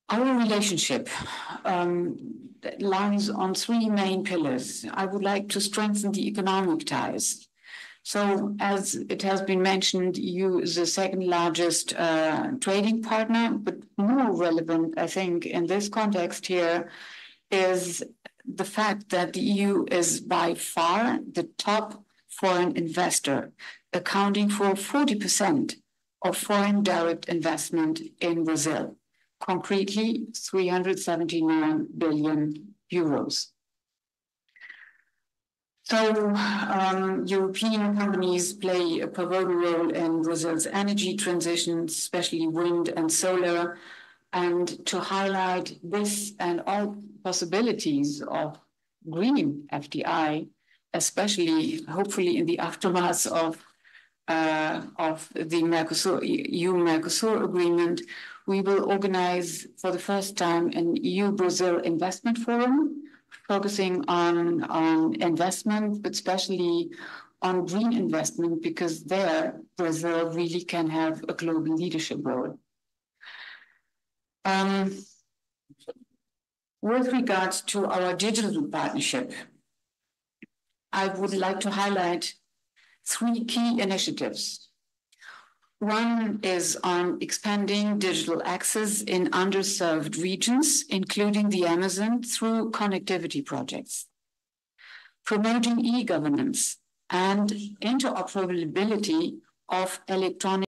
Our relationship lies on three main pillars. I would like to strengthen the economic ties. So as it has been mentioned, EU is the second largest trading partner, but more relevant, I think, in this context here is the fact that the EU is by far the top foreign investor, accounting for 40% of foreign direct investment in Brazil. Concretely, 379 billion euros. So European companies play a pivotal role in Brazil's energy transition, especially wind and solar. And to highlight this and all possibilities of green FDI, especially hopefully in the aftermath of the EU-Mercosur agreement, we will organize for the first time an EU-Brazil investment forum, focusing on investment, but especially on green investment, because there Brazil really can have a global leadership role. With regards to our digital partnership, I would like to highlight three key initiatives. One is on expanding digital access in underserved regions, including the Amazon, through connectivity projects. Promoting e-governance and interoperability of electronic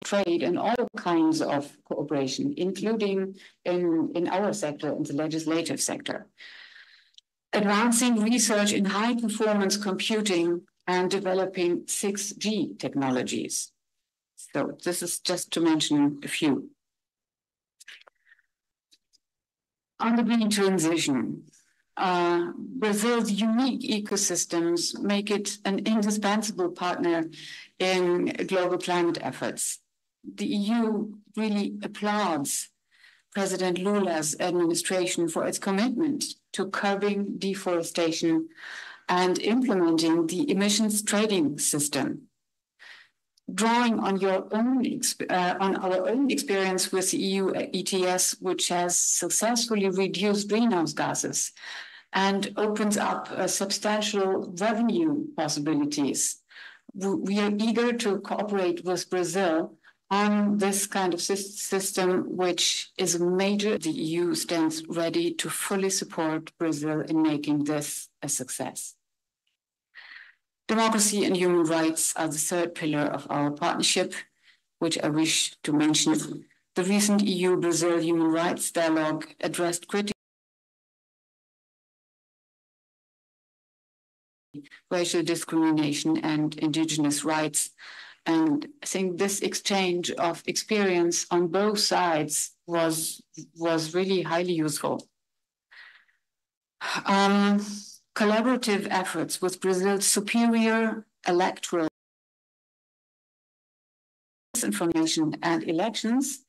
trade and all kinds of cooperation, including in our sector, in the legislative sector. Advancing research in high-performance computing and developing 6G technologies. So this is just to mention a few. On the green transition, Brazil's unique ecosystems make it an indispensable partner in global climate efforts. The EU really applauds President Lula's administration for its commitment to curbing deforestation and implementing the emissions trading system. Drawing on our own experience with the EU ETS, which has successfully reduced greenhouse gases and opens up substantial revenue possibilities. We are eager to cooperate with Brazil on this kind of system, which is major. The EU stands ready to fully support Brazil in making this a success. Democracy and human rights are the third pillar of our partnership, which I wish to mention. The recent EU-Brazil human rights dialogue addressed critical racial discrimination and indigenous rights. And I think this exchange of experience on both sides was really highly useful. Collaborative efforts with Brazil's superior electoral information and elections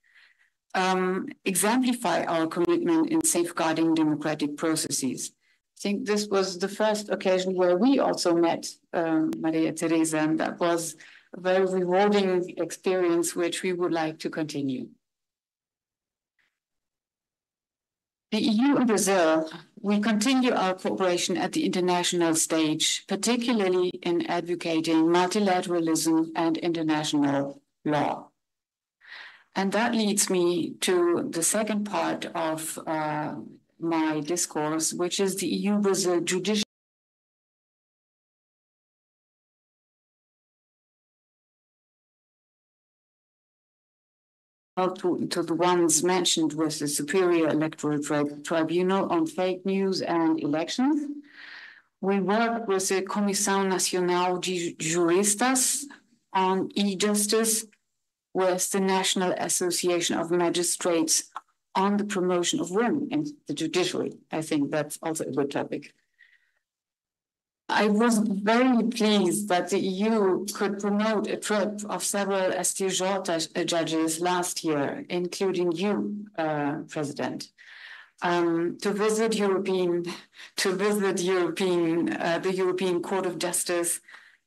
exemplify our commitment in safeguarding democratic processes. I think this was the first occasion where we also met Maria Teresa, and that was a very rewarding experience, which we would like to continue. The EU and Brazil, we continue our cooperation at the international stage, particularly in advocating multilateralism and international law. And that leads me to the second part of my discourse, which is the EU-Brazil judicial to the ones mentioned with the Superior Electoral Tribunal on fake news and elections. We work with the Comissão Nacional de Juristas on e-justice, with the National Association of Magistrates on the promotion of women in the judiciary. I think that's also a good topic. I was very pleased that the EU could promote a trip of several STJ judges last year, including you, President, to visit the European Court of Justice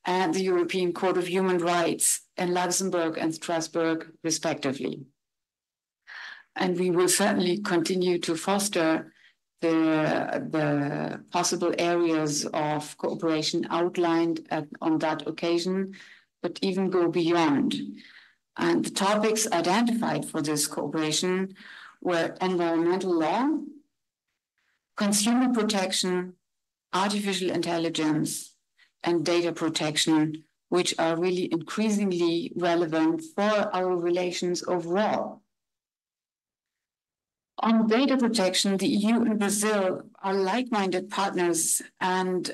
and the European Court of Human Rights in Luxembourg and Strasbourg, respectively. And we will certainly continue to foster the possible areas of cooperation outlined on that occasion, but even go beyond. And the topics identified for this cooperation were environmental law, consumer protection, artificial intelligence, and data protection, which are really increasingly relevant for our relations overall. On data protection, the EU and Brazil are like-minded partners, and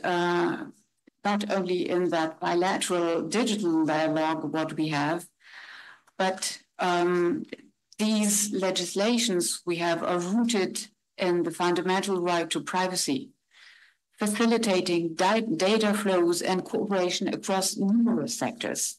not only in that bilateral digital dialogue what we have, but these legislations we have are rooted in the fundamental right to privacy, facilitating data flows and cooperation across numerous sectors.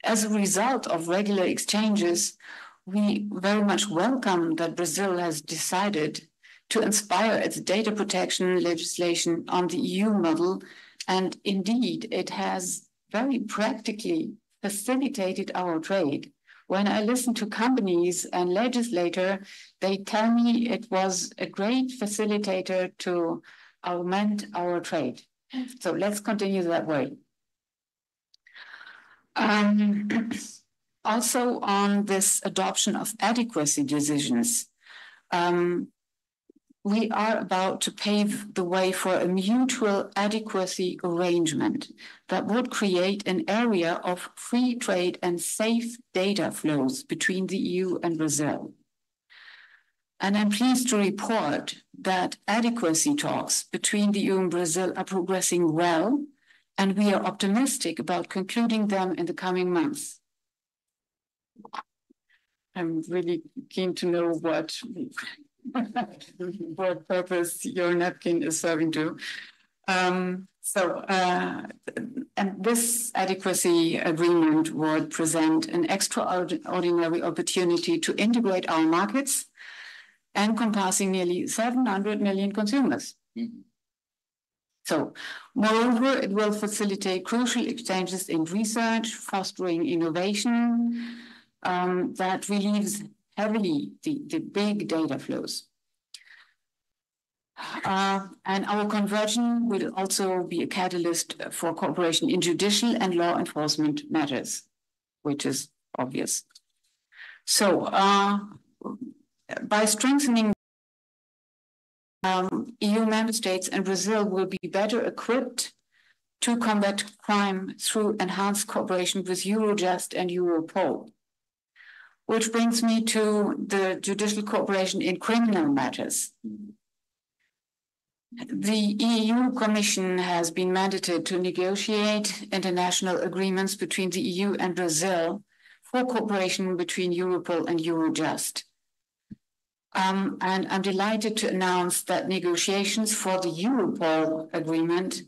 As a result of regular exchanges, we very much welcome that Brazil has decided to inspire its data protection legislation on the EU model, and indeed it has very practically facilitated our trade. When I listen to companies and legislators, they tell me it was a great facilitator to augment our trade. So let's continue that way. Also on this adoption of adequacy decisions, we are about to pave the way for a mutual adequacy arrangement that would create an area of free trade and safe data flows between the EU and Brazil. And I'm pleased to report that adequacy talks between the EU and Brazil are progressing well, and we are optimistic about concluding them in the coming months. I'm really keen to know what what purpose your napkin is serving to. And this adequacy agreement would present an extraordinary opportunity to integrate our markets, encompassing nearly 700 million consumers. So, moreover, it will facilitate crucial exchanges in research, fostering innovation that relieves heavily the big data flows. And our conversion will also be a catalyst for cooperation in judicial and law enforcement matters, which is obvious. So, by strengthening EU member states and Brazil will be better equipped to combat crime through enhanced cooperation with Eurojust and Europol. Which brings me to the judicial cooperation in criminal matters. The EU Commission has been mandated to negotiate international agreements between the EU and Brazil for cooperation between Europol and Eurojust. And I'm delighted to announce that negotiations for the Europol agreement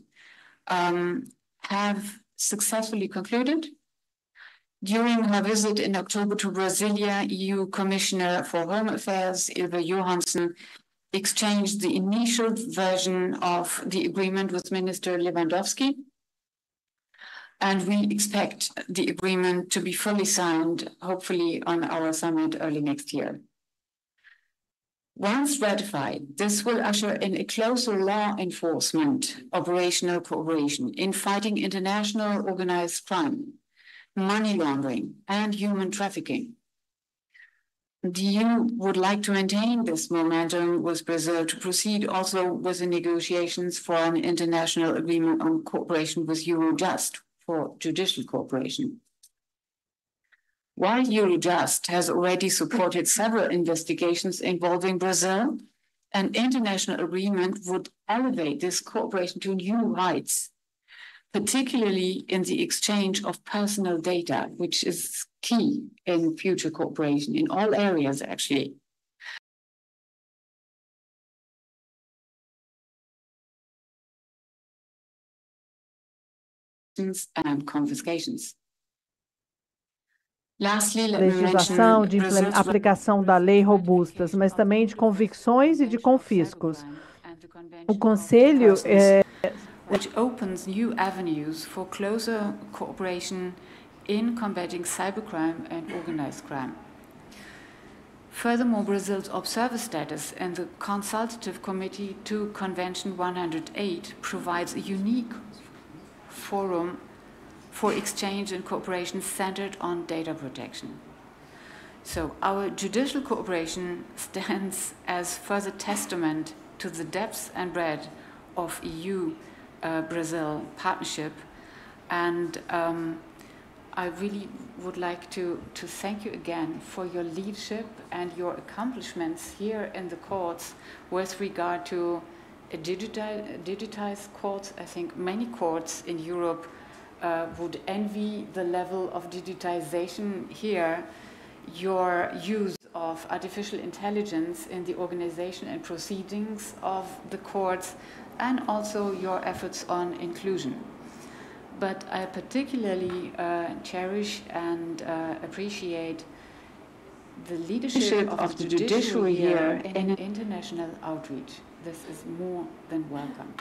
have successfully concluded. During her visit in October to Brasilia, EU Commissioner for Home Affairs, Ylva Johansson, exchanged the initial version of the agreement with Minister Lewandowski. And we expect the agreement to be fully signed, hopefully on our summit early next year. Once ratified, this will usher in a closer law enforcement operational cooperation in fighting international organized crime, money laundering, and human trafficking. The EU would like to maintain this momentum with Brazil to proceed also with the negotiations for an international agreement on cooperation with Eurojust for judicial cooperation. While Eurojust has already supported several investigations involving Brazil, an international agreement would elevate this cooperation to new heights, particularly in the exchange of personal data, which is key in future cooperation in all areas, actually. And confiscations. Legislação de aplicação da lei robustas, mas também de convicções e de confiscos. O Conselho which opens new avenues for closer cooperation in combating cybercrime and organized crime. Furthermore, Brazil's observer status in the Consultative Committee to Convention 108 provides a unique forum for exchange and cooperation centered on data protection. So our judicial cooperation stands as further testament to the depth and breadth of EU-Brazil partnership. And I really would like to thank you again for your leadership and your accomplishments here in the courts with regard to digitized courts. I think many courts in Europe would envy the level of digitization here, your use of artificial intelligence in the organization and proceedings of the courts, and also your efforts on inclusion. But I particularly cherish and appreciate the leadership of the judiciary here in international outreach. This is more than welcome.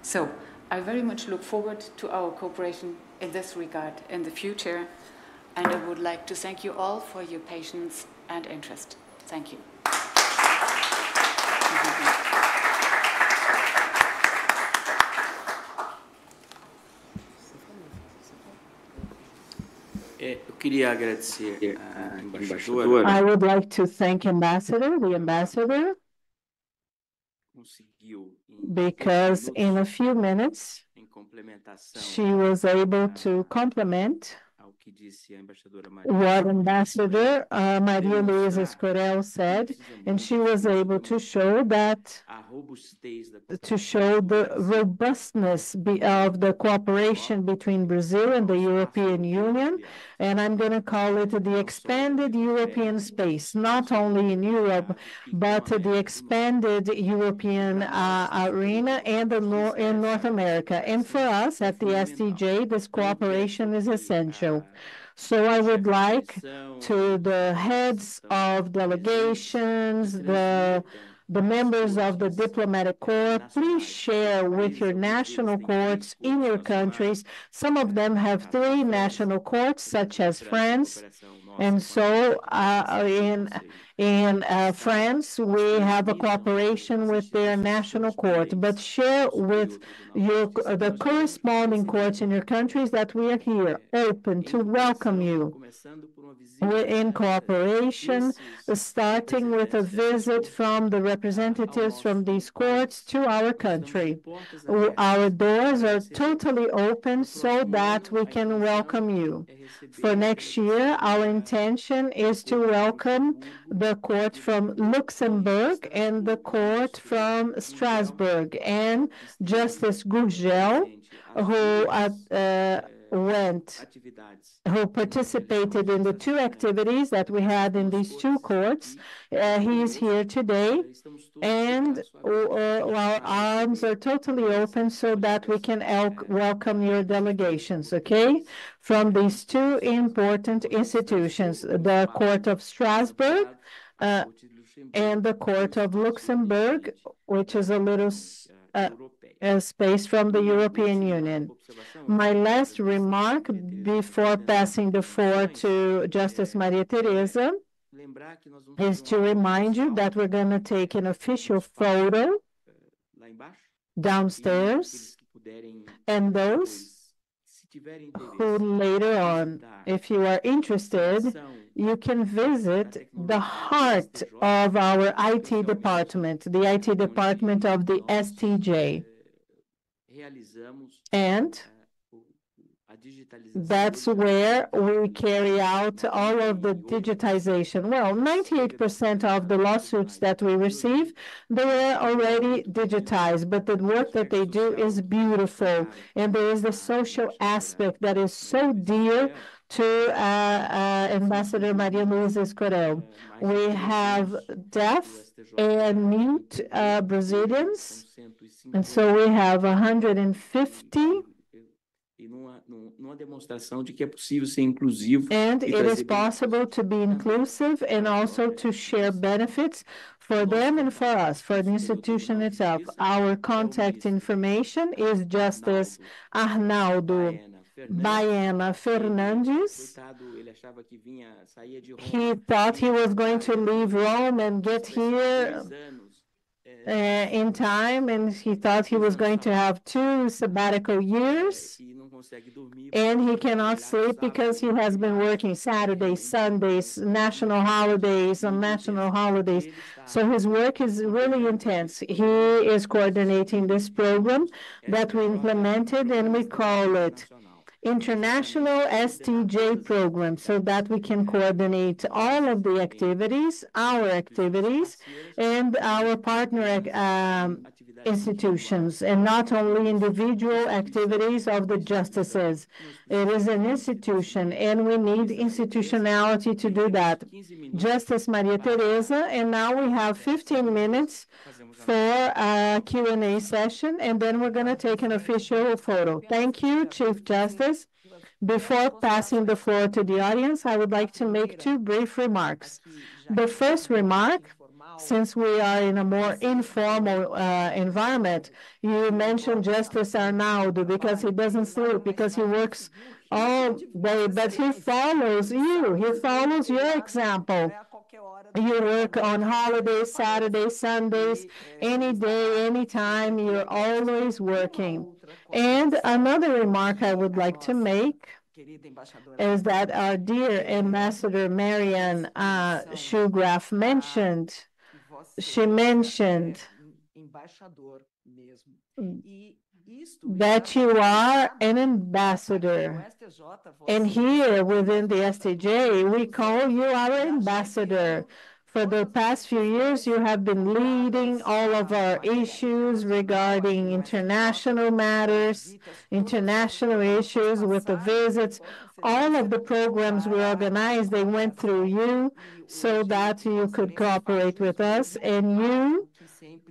So I very much look forward to our cooperation in this regard in the future, and I would like to thank you all for your patience and interest. Thank you. I would like to thank the ambassador, because in a few minutes she was able to complement what Ambassador Maria Luísa Escorel said, and she was able to show that, to show the robustness of the cooperation between Brazil and the European Union, and I'm going to call it the expanded European space, not only in Europe, but the expanded European arena and in North America. And for us at the STJ, this cooperation is essential. So I would like to the heads of delegations, the members of the diplomatic corps, please share with your national courts in your countries. Some of them have 3 national courts, such as France. And so in France, we have a cooperation with their national court, but share with the corresponding courts in your countries that we are here, open to welcome you. We're in cooperation, starting with a visit from the representatives from these courts to our country. Our doors are totally open so that we can welcome you. For next year, our intention is to welcome the court from Luxembourg and the court from Strasbourg, and Justice Gurgel, who participated in the 2 activities that we had in these 2 courts. He is here today, and our arms are totally open so that we can welcome your delegations, okay? From these 2 important institutions, the Court of Strasbourg and the Court of Luxembourg, which is a little space from the European Union. My last remark before passing the floor to Justice Maria Teresa is to remind you that we're going to take an official photo downstairs, and those who later on, if you are interested, you can visit the heart of our IT department, the IT department of the STJ. And that's where we carry out all of the digitization. Well, 98% of the lawsuits that we receive, they are already digitized, but the work that they do is beautiful. And there is the social aspect that is so dear to Ambassador Maria Luísa Escorel. We have deaf and mute Brazilians, and so we have 150. And it is possible to be inclusive and also to share benefits for them and for us, for the institution itself. Our contact information is Justice Arnaldo Baena Fernandes. He thought he was going to leave Rome and get here in time, and he thought he was going to have 2 sabbatical years, and he cannot sleep because he has been working Saturdays, Sundays, national holidays, on national holidays. So his work is really intense. He is coordinating this program that we implemented, and we call it International STJ Program, so that we can coordinate all of the activities, our activities, and our partner institutions, and not only individual activities of the justices. It is an institution, and we need institutionality to do that. Justice Maria Teresa, and now we have 15 minutes for a Q&A session, and then we're going to take an official photo. Thank you, Chief Justice. Before passing the floor to the audience, I would like to make 2 brief remarks. The first remark, since we are in a more informal environment, you mentioned Justice Arnaldo because he doesn't sleep, because he works all day, but he follows you. He follows your example. You work on holidays, Saturdays, Sundays, any day, any time. You're always working. And another remark I would like to make is that our dear Ambassador Marianne Schugraf mentioned, she mentioned embaixador mesmo. That you are an ambassador. And here within the STJ, we call you our ambassador. For the past few years, you have been leading all of our issues regarding international matters, international issues with the visits. All of the programs we organized, they went through you so that you could cooperate with us. And you,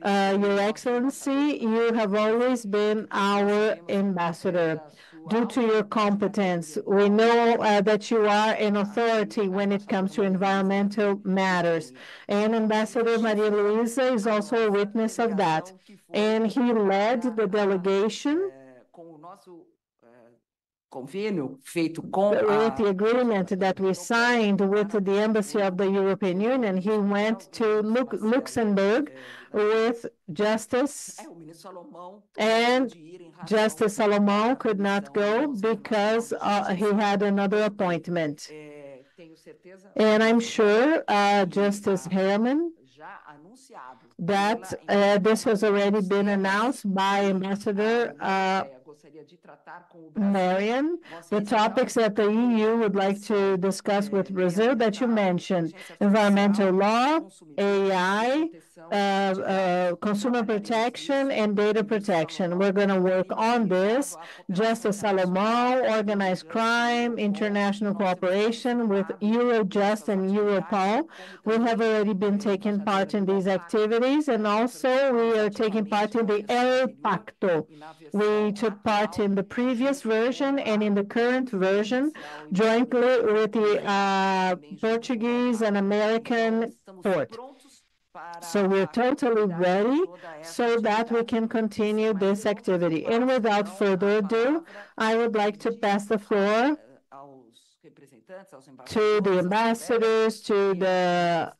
Your Excellency, you have always been our ambassador. Due to your competence, we know that you are an authority when it comes to environmental matters. And Ambassador Maria Luisa is also a witness of that. And he led the delegation with the agreement that we signed with the Embassy of the European Union. He went to Luxembourg with Justice, and Justice Salomão could not go because he had another appointment. And I'm sure Justice Herman that this has already been announced by Ambassador Marian, the topics that the EU would like to discuss with Brazil that you mentioned: environmental law, AI, consumer protection, and data protection. We're going to work on this. Justice Salomão, organized crime, international cooperation with Eurojust and Europol. We have already been taking part in these activities, and also we are taking part in the El Pacto. We took part in the previous version and in the current version, jointly with the Portuguese and American court. So we're totally ready so that we can continue this activity. And without further ado, I would like to pass the floor to the ambassadors, to the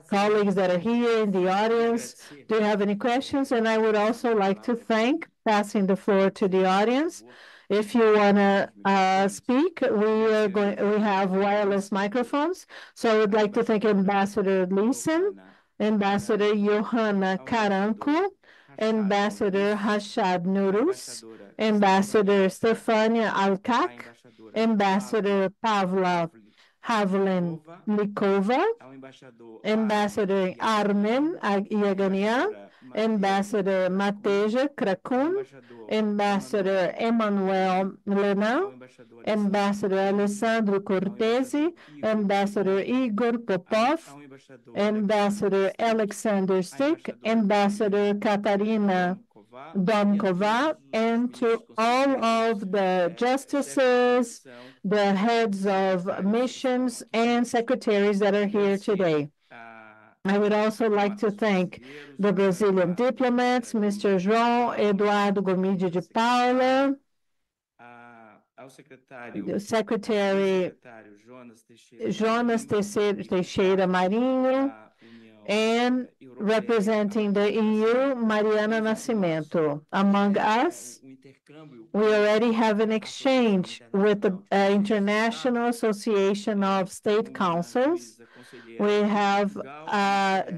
colleagues that are here in the audience. Do you have any questions? And I would also like to thank, passing the floor to the audience. If you want to speak, we have wireless microphones. So I would like to thank Ambassador Leeson, Ambassador Johanna Caranco, Ambassador Rashad Nurus, Ambassador Stefania Alcac, Ambassador Pavla Havlin Likova, Ambassador Armen Iaganian, Ambassador Mateja Krakun, Ambassador Emmanuel Lenan, Ambassador Alessandro Cortesi, Ambassador Igor Popov, Ambassador Alexander Stick, Ambassador Katarina Domkova, and to all of the justices, the heads of missions, and secretaries that are here today. I would also like to thank the Brazilian diplomats, Mr. João Eduardo Gomide de Paula, the Secretary Jonas Teixeira Marinho, and representing the EU, Mariana Nascimento. Among us, we already have an exchange with the International Association of State Councils. We have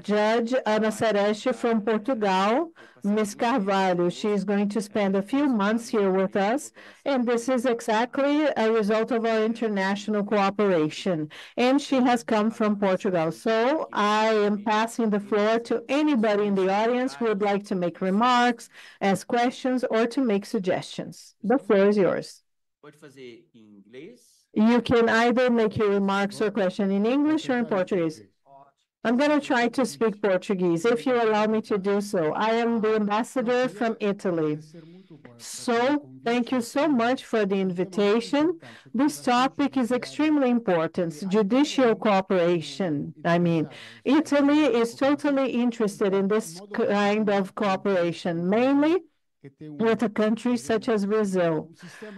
Judge Ana Sereste from Portugal, Ms. Carvalho. She is going to spend a few months here with us, and this is exactly a result of our international cooperation. And she has come from Portugal. So I am passing the floor to anybody in the audience who would like to make remarks, ask questions, or to make suggestions. The floor is yours. You can either make your remarks or question in English or in Portuguese. I'm going to try to speak Portuguese, if you allow me to do so. I am the ambassador from Italy. So, thank you so much for the invitation. This topic is extremely important, judicial cooperation. Italy is totally interested in this kind of cooperation, mainly with a country such as Brazil,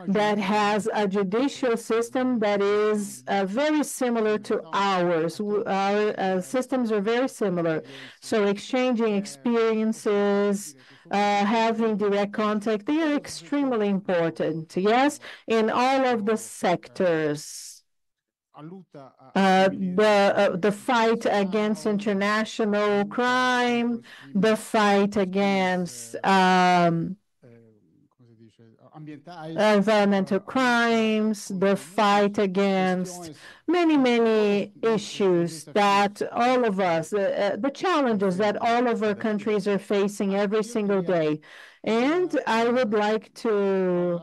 that has a judicial system that is very similar to ours. Our systems are very similar. So exchanging experiences, having direct contact, they are extremely important, yes, in all of the sectors. the fight against international crime, the fight against environmental crimes, the fight against many issues that all of us, the challenges that all of our countries are facing every single day. And I would like to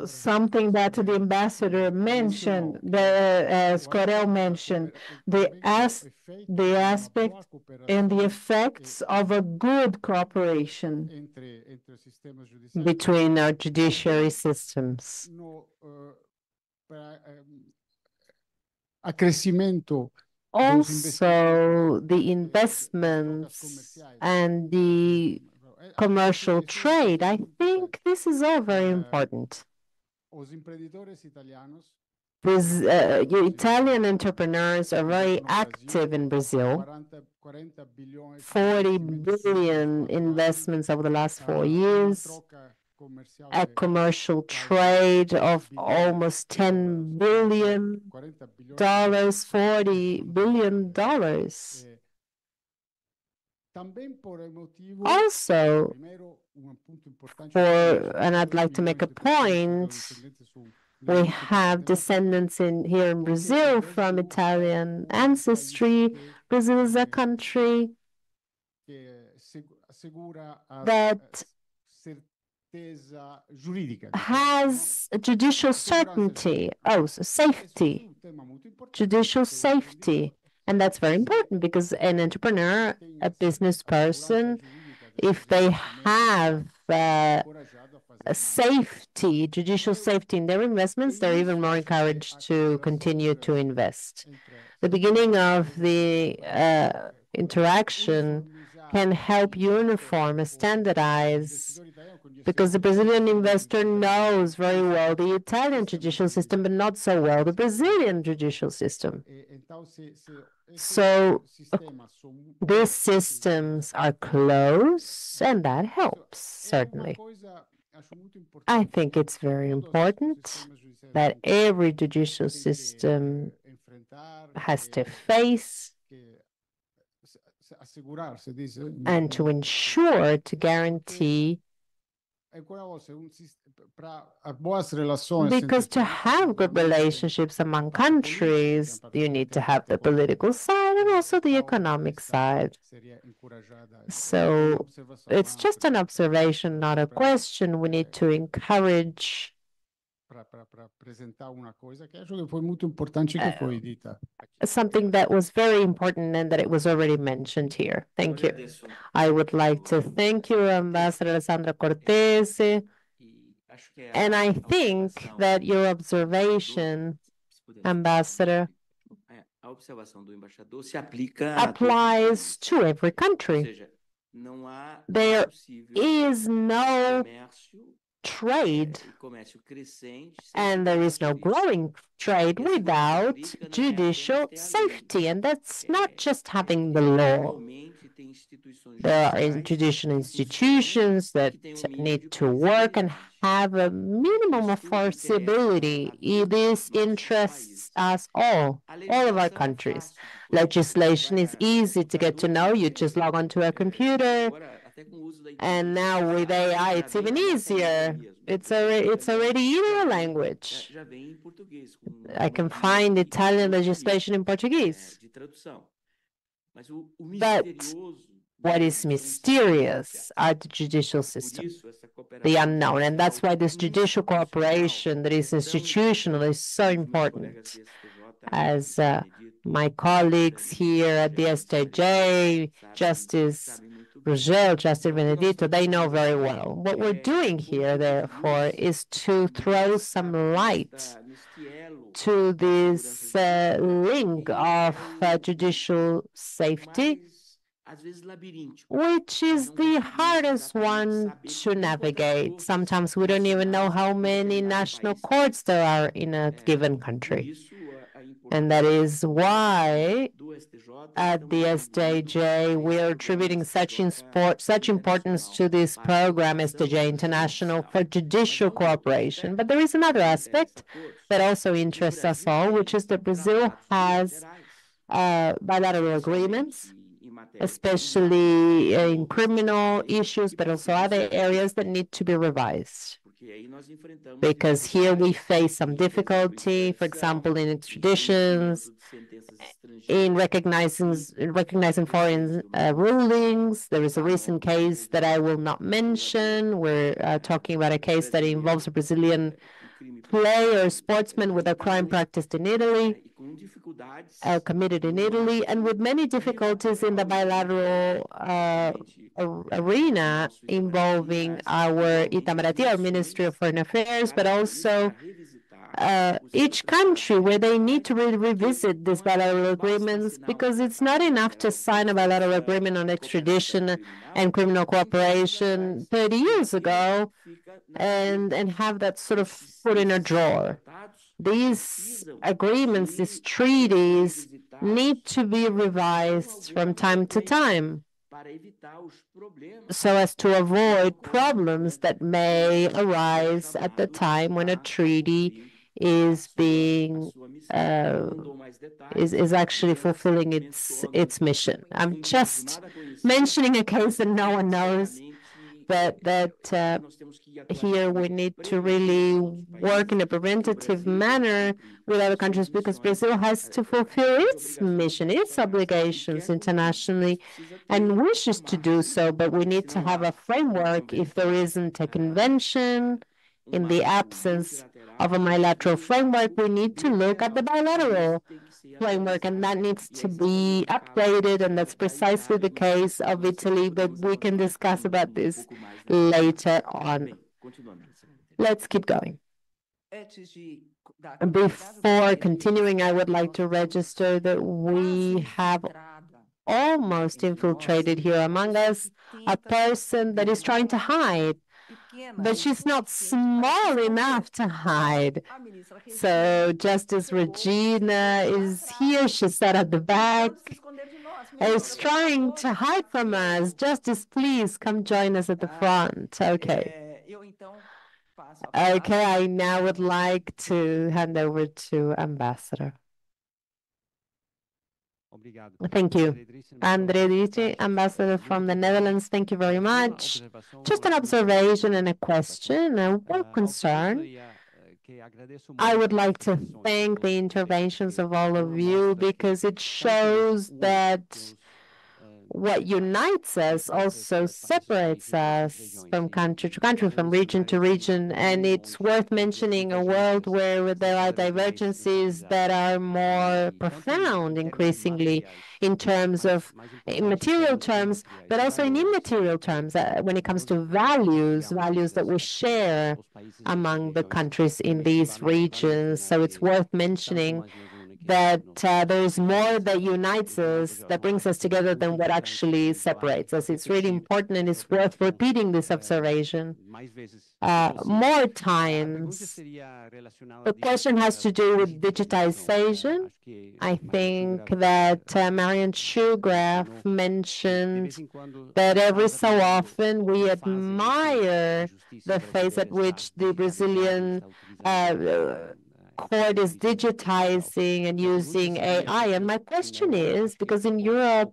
something that the ambassador mentioned, as Corel mentioned, the aspect and the effects of a good cooperation between our judiciary systems. Also, the investments and the commercial trade, I think this is all very important. Italian entrepreneurs are very active in Brazil. 40 billion investments over the last 4 years, a commercial trade of almost $10 billion, $40 billion. Also, and I'd like to make a point, we have descendants here in Brazil from Italian ancestry. Brazil is a country that has judicial certainty, safety, judicial safety. And that's very important because an entrepreneur, a business person, if they have safety, judicial safety in their investments, they're even more encouraged to continue to invest. The beginning of the interaction can help uniform and standardize, because the Brazilian investor knows very well the Italian judicial system, but not so well the Brazilian judicial system. So these systems are close, and that helps, certainly. I think it's very important that every judicial system has to face and to ensure, to guarantee, because to have good relationships among countries, you need to have the political side and also the economic side. So it's just an observation, not a question. We need to encourage something that was very important and that it was already mentioned here. Thank you. I would like to thank you, Ambassador Alessandra Cortese. And I think that your observation, Ambassador, applies to every country. There is no trade, and there is no growing trade without judicial safety. And that's not just having the law. There are judicial institutions that need to work and have a minimum of foreseeability. This interests us all of our countries. Legislation is easy to get to know. You just log onto a computer. And now with AI, it's even easier. It's already in our language. I can find Italian legislation in Portuguese. But what is mysterious are the judicial system, the unknown. And that's why this judicial cooperation that is institutional is so important. As my colleagues here at the STJ, Justice Rogel, Justice Benedito, they know very well. What we're doing here, therefore, is to throw some light to this link of judicial safety, which is the hardest one to navigate. Sometimes we don't even know how many national courts there are in a given country. And that is why at the STJ we are attributing such importance to this program, STJ International, for judicial cooperation. But there is another aspect that also interests us all, which is that Brazil has bilateral agreements, especially in criminal issues, but also other areas that need to be revised. Because here we face some difficulty, for example, in extraditions, in recognizing foreign rulings. There is a recent case that I will not mention. We're talking about a case that involves a Brazilian player, sportsman with a crime practiced in Italy, committed in Italy, and with many difficulties in the bilateral arena involving our Itamaraty, our Ministry of Foreign Affairs, but also each country where they need to revisit these bilateral agreements, because it's not enough to sign a bilateral agreement on extradition and criminal cooperation 30 years ago and have that sort of put in a drawer. These agreements, these treaties, need to be revised from time to time so as to avoid problems that may arise at the time when a treaty is being is actually fulfilling its mission. I'm just mentioning a case that no one knows, but that here we need to really work in a preventative manner with other countries, because Brazil has to fulfill its mission, its obligations internationally, and wishes to do so, but we need to have a framework. If there isn't a convention, in the absence of a bilateral framework, we need to look at the bilateral framework, and that needs to be updated, and that's precisely the case of Italy, but we can discuss about this later on. Let's keep going. Before continuing, I would like to register that we have almost infiltrated here among us a person that is trying to hide, but she's not small enough to hide. So Justice Regina is here. She sat at the back, is trying to hide from us. Justice, please come join us at the front. Okay. Okay, I now would like to hand over to Ambassador. Thank you. Andre Diti, Ambassador from the Netherlands, thank you very much. Just an observation and a question, a concern. I would like to thank the interventions of all of you, because it shows that what unites us also separates us from country to country, from region to region. And it's worth mentioning a world where there are divergences that are more profound, increasingly, in terms of in material terms, but also in immaterial terms, when it comes to values that we share among the countries in these regions. So it's worth mentioning that there is more that unites us, that brings us together, than what actually separates us. It's really important, and it's worth repeating this observation more times. The question has to do with digitization. I think that Marian Schugraf mentioned that every so often we admire the phase at which the Brazilian court is digitizing and using AI. And my question is, because in Europe,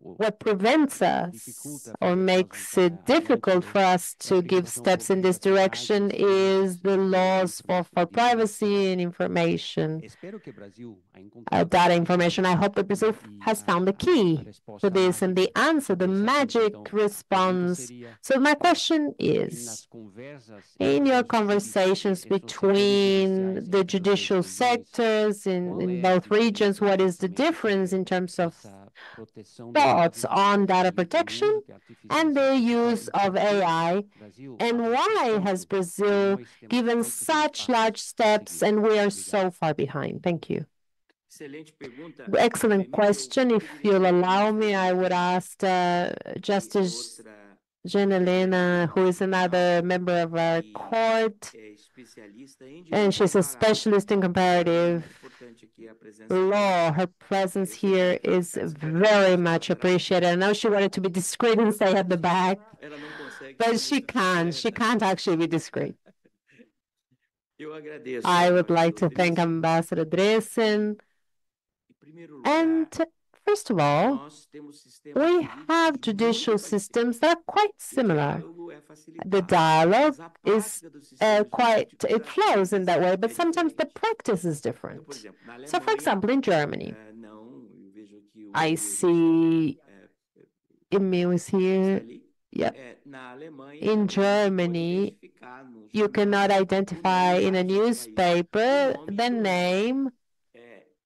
what prevents us or makes it difficult for us to give steps in this direction is the laws for privacy and information, data information. I hope that Brazil has found the key to this and the answer, the magic response. So my question is, in your conversations between the judicial sectors in both regions, what is the difference in terms of thoughts on data protection and the use of AI, and why has Brazil given such large steps and we are so far behind? Thank you. Excellent question. If you'll allow me, I would ask Justice Janelena, who is another member of our court, and she's a specialist in comparative law. Her presence here is very much appreciated. I know she wanted to be discreet and stay at the back, but she can't. She can't actually be discreet. I would like to thank Ambassador Dressen. And first of all, we have judicial systems that are quite similar. The dialogue is it flows in that way, but sometimes the practice is different. So, for example, in Germany, I see Emil is here. Yeah. In Germany, you cannot identify in a newspaper the name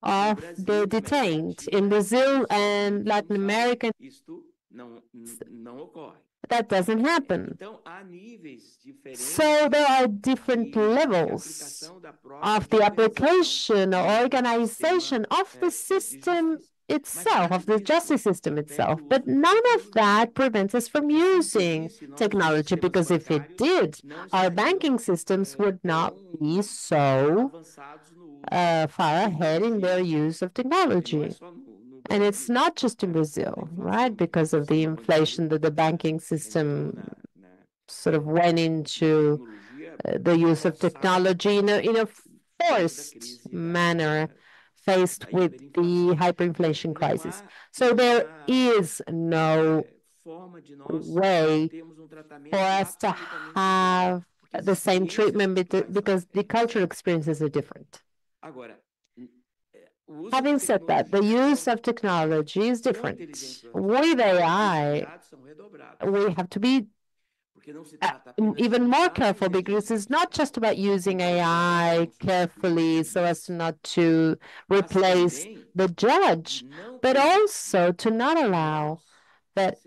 of the detained. In Brazil and Latin America, that doesn't happen. So there are different levels of the application or organization of the system itself, of the justice system itself. But none of that prevents us from using technology, because if it did, our banking systems would not be so far ahead in their use of technology. And it's not just in Brazil, right? Because of the inflation that the banking system sort of went into the use of technology in a forced manner, faced with the hyperinflation crisis. So there is no way for us to have the same treatment because the cultural experiences are different. Having said that, the use of technology is different. With AI, we have to be even more careful, because it's not just about using AI carefully so as not to replace the judge, but also to not allow that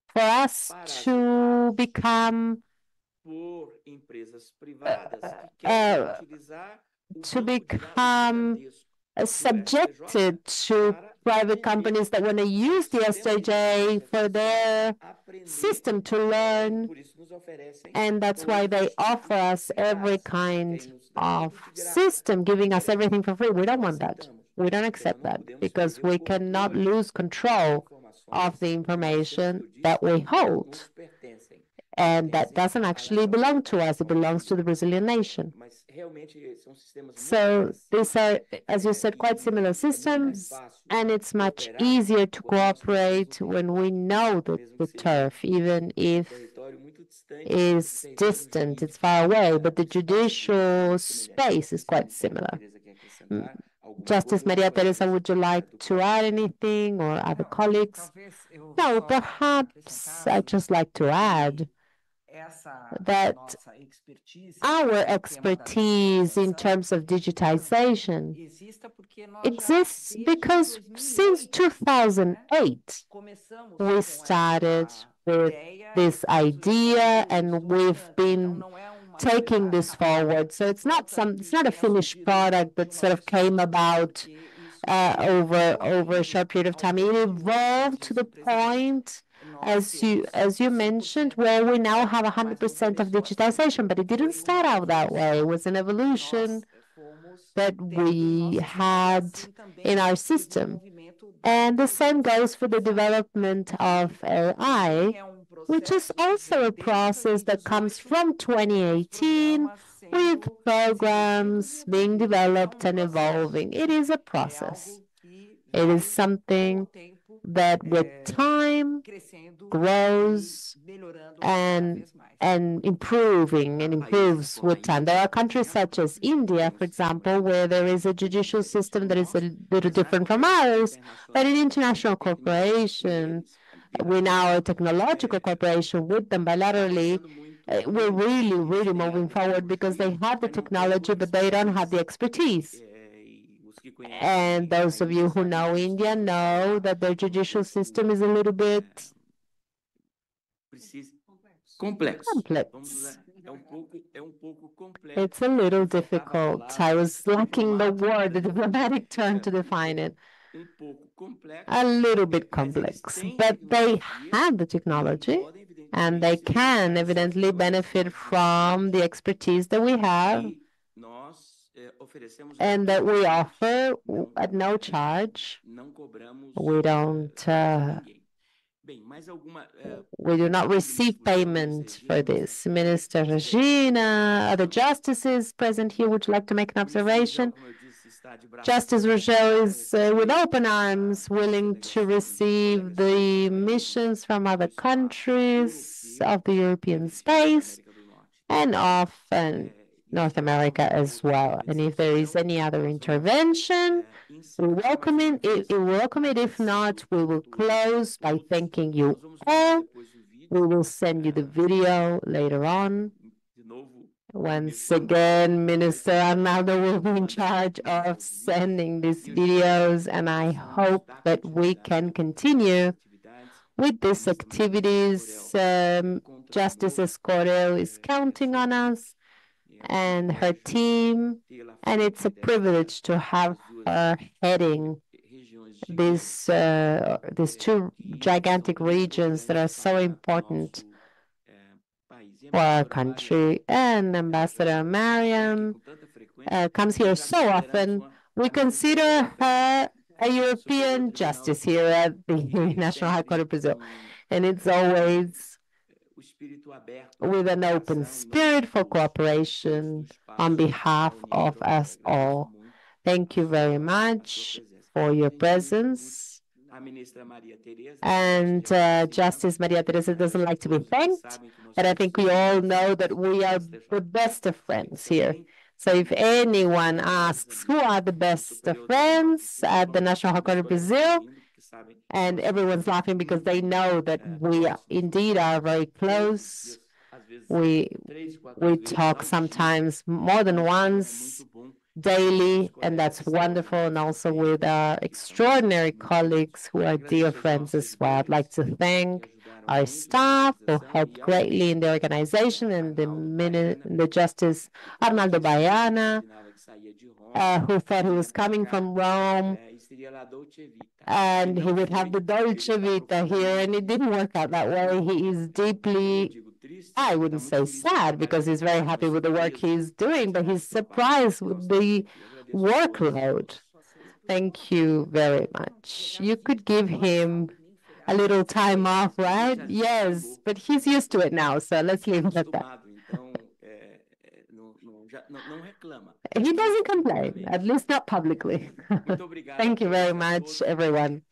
for us to become subjected to private companies that want to use the SJJ for their system to learn, and that's why they offer us every kind of system, giving us everything for free. We don't want that. We don't accept that, because we cannot lose control of the information that we hold. And that doesn't actually belong to us. It belongs to the Brazilian nation. So these are, as you said, quite similar systems, and it's much easier to cooperate when we know the turf, even if it's distant, it's far away, but the judicial space is quite similar. Justice Maria Teresa, would you like to add anything, or other colleagues? No, perhaps I'd just like to add that our expertise in terms of digitization exists because since 2008, we started with this idea, and we've been taking this forward. So it's not a finished product that sort of came about over a short period of time. It evolved to the point, as you mentioned, where we now have 100% of digitization, but it didn't start out that way. It was an evolution that we had in our system. And the same goes for the development of AI, which is also a process that comes from 2018, with programs being developed and evolving. It is a process. It is something that with time grows and improves with time. There are countries such as India, for example, where there is a judicial system that is a little different from ours, but in international cooperation, we now a technological cooperation with them bilaterally, we're really moving forward, because they have the technology, but they don't have the expertise. And those of you who know India know that their judicial system is a little bit complex. It's a little difficult. I was lacking the word, the diplomatic term to define it. a little bit complex, but they have the technology and they can evidently benefit from the expertise that we have and that we offer at no charge. We don't we do not receive payment for this. Minister Regina, other justices present here, would you like to make an observation? Justice Rogel is with open arms willing to receive the missions from other countries of the European space and of North America as well. And if there is any other intervention, we welcome it. We welcome it. If not, we will close by thanking you all. We will send you the video later on. Once again, Minister Arnaldo will be in charge of sending these videos, and I hope that we can continue with these activities. Justice Escorel is counting on us and her team, and it's a privilege to have her heading these two gigantic regions that are so important for our country. And Ambassador Mariam comes here so often. We consider her a European justice here at the National High Court of Brazil, and it's always with an open spirit for cooperation on behalf of us all. Thank you very much for your presence. And Justice Maria Teresa doesn't like to be thanked, but I think we all know that we are the best of friends here. So if anyone asks who are the best of friends at the National High Court of Brazil, and everyone's laughing because they know that we indeed are very close. We talk sometimes more than once daily, and that's wonderful, and also with our extraordinary colleagues who are dear friends as well. I'd like to thank our staff who helped greatly in the organization, and the Justice Arnaldo Baiana, who thought he was coming from Rome, and he would have the Dolce Vita here, and it didn't work out that way. He is deeply, I wouldn't say sad, because he's very happy with the work he's doing, but he's surprised with the workload. Thank you very much. You could give him a little time off, right? Yes, but he's used to it now, so let's leave it at that. He doesn't complain, at least not publicly. Thank you very much, everyone.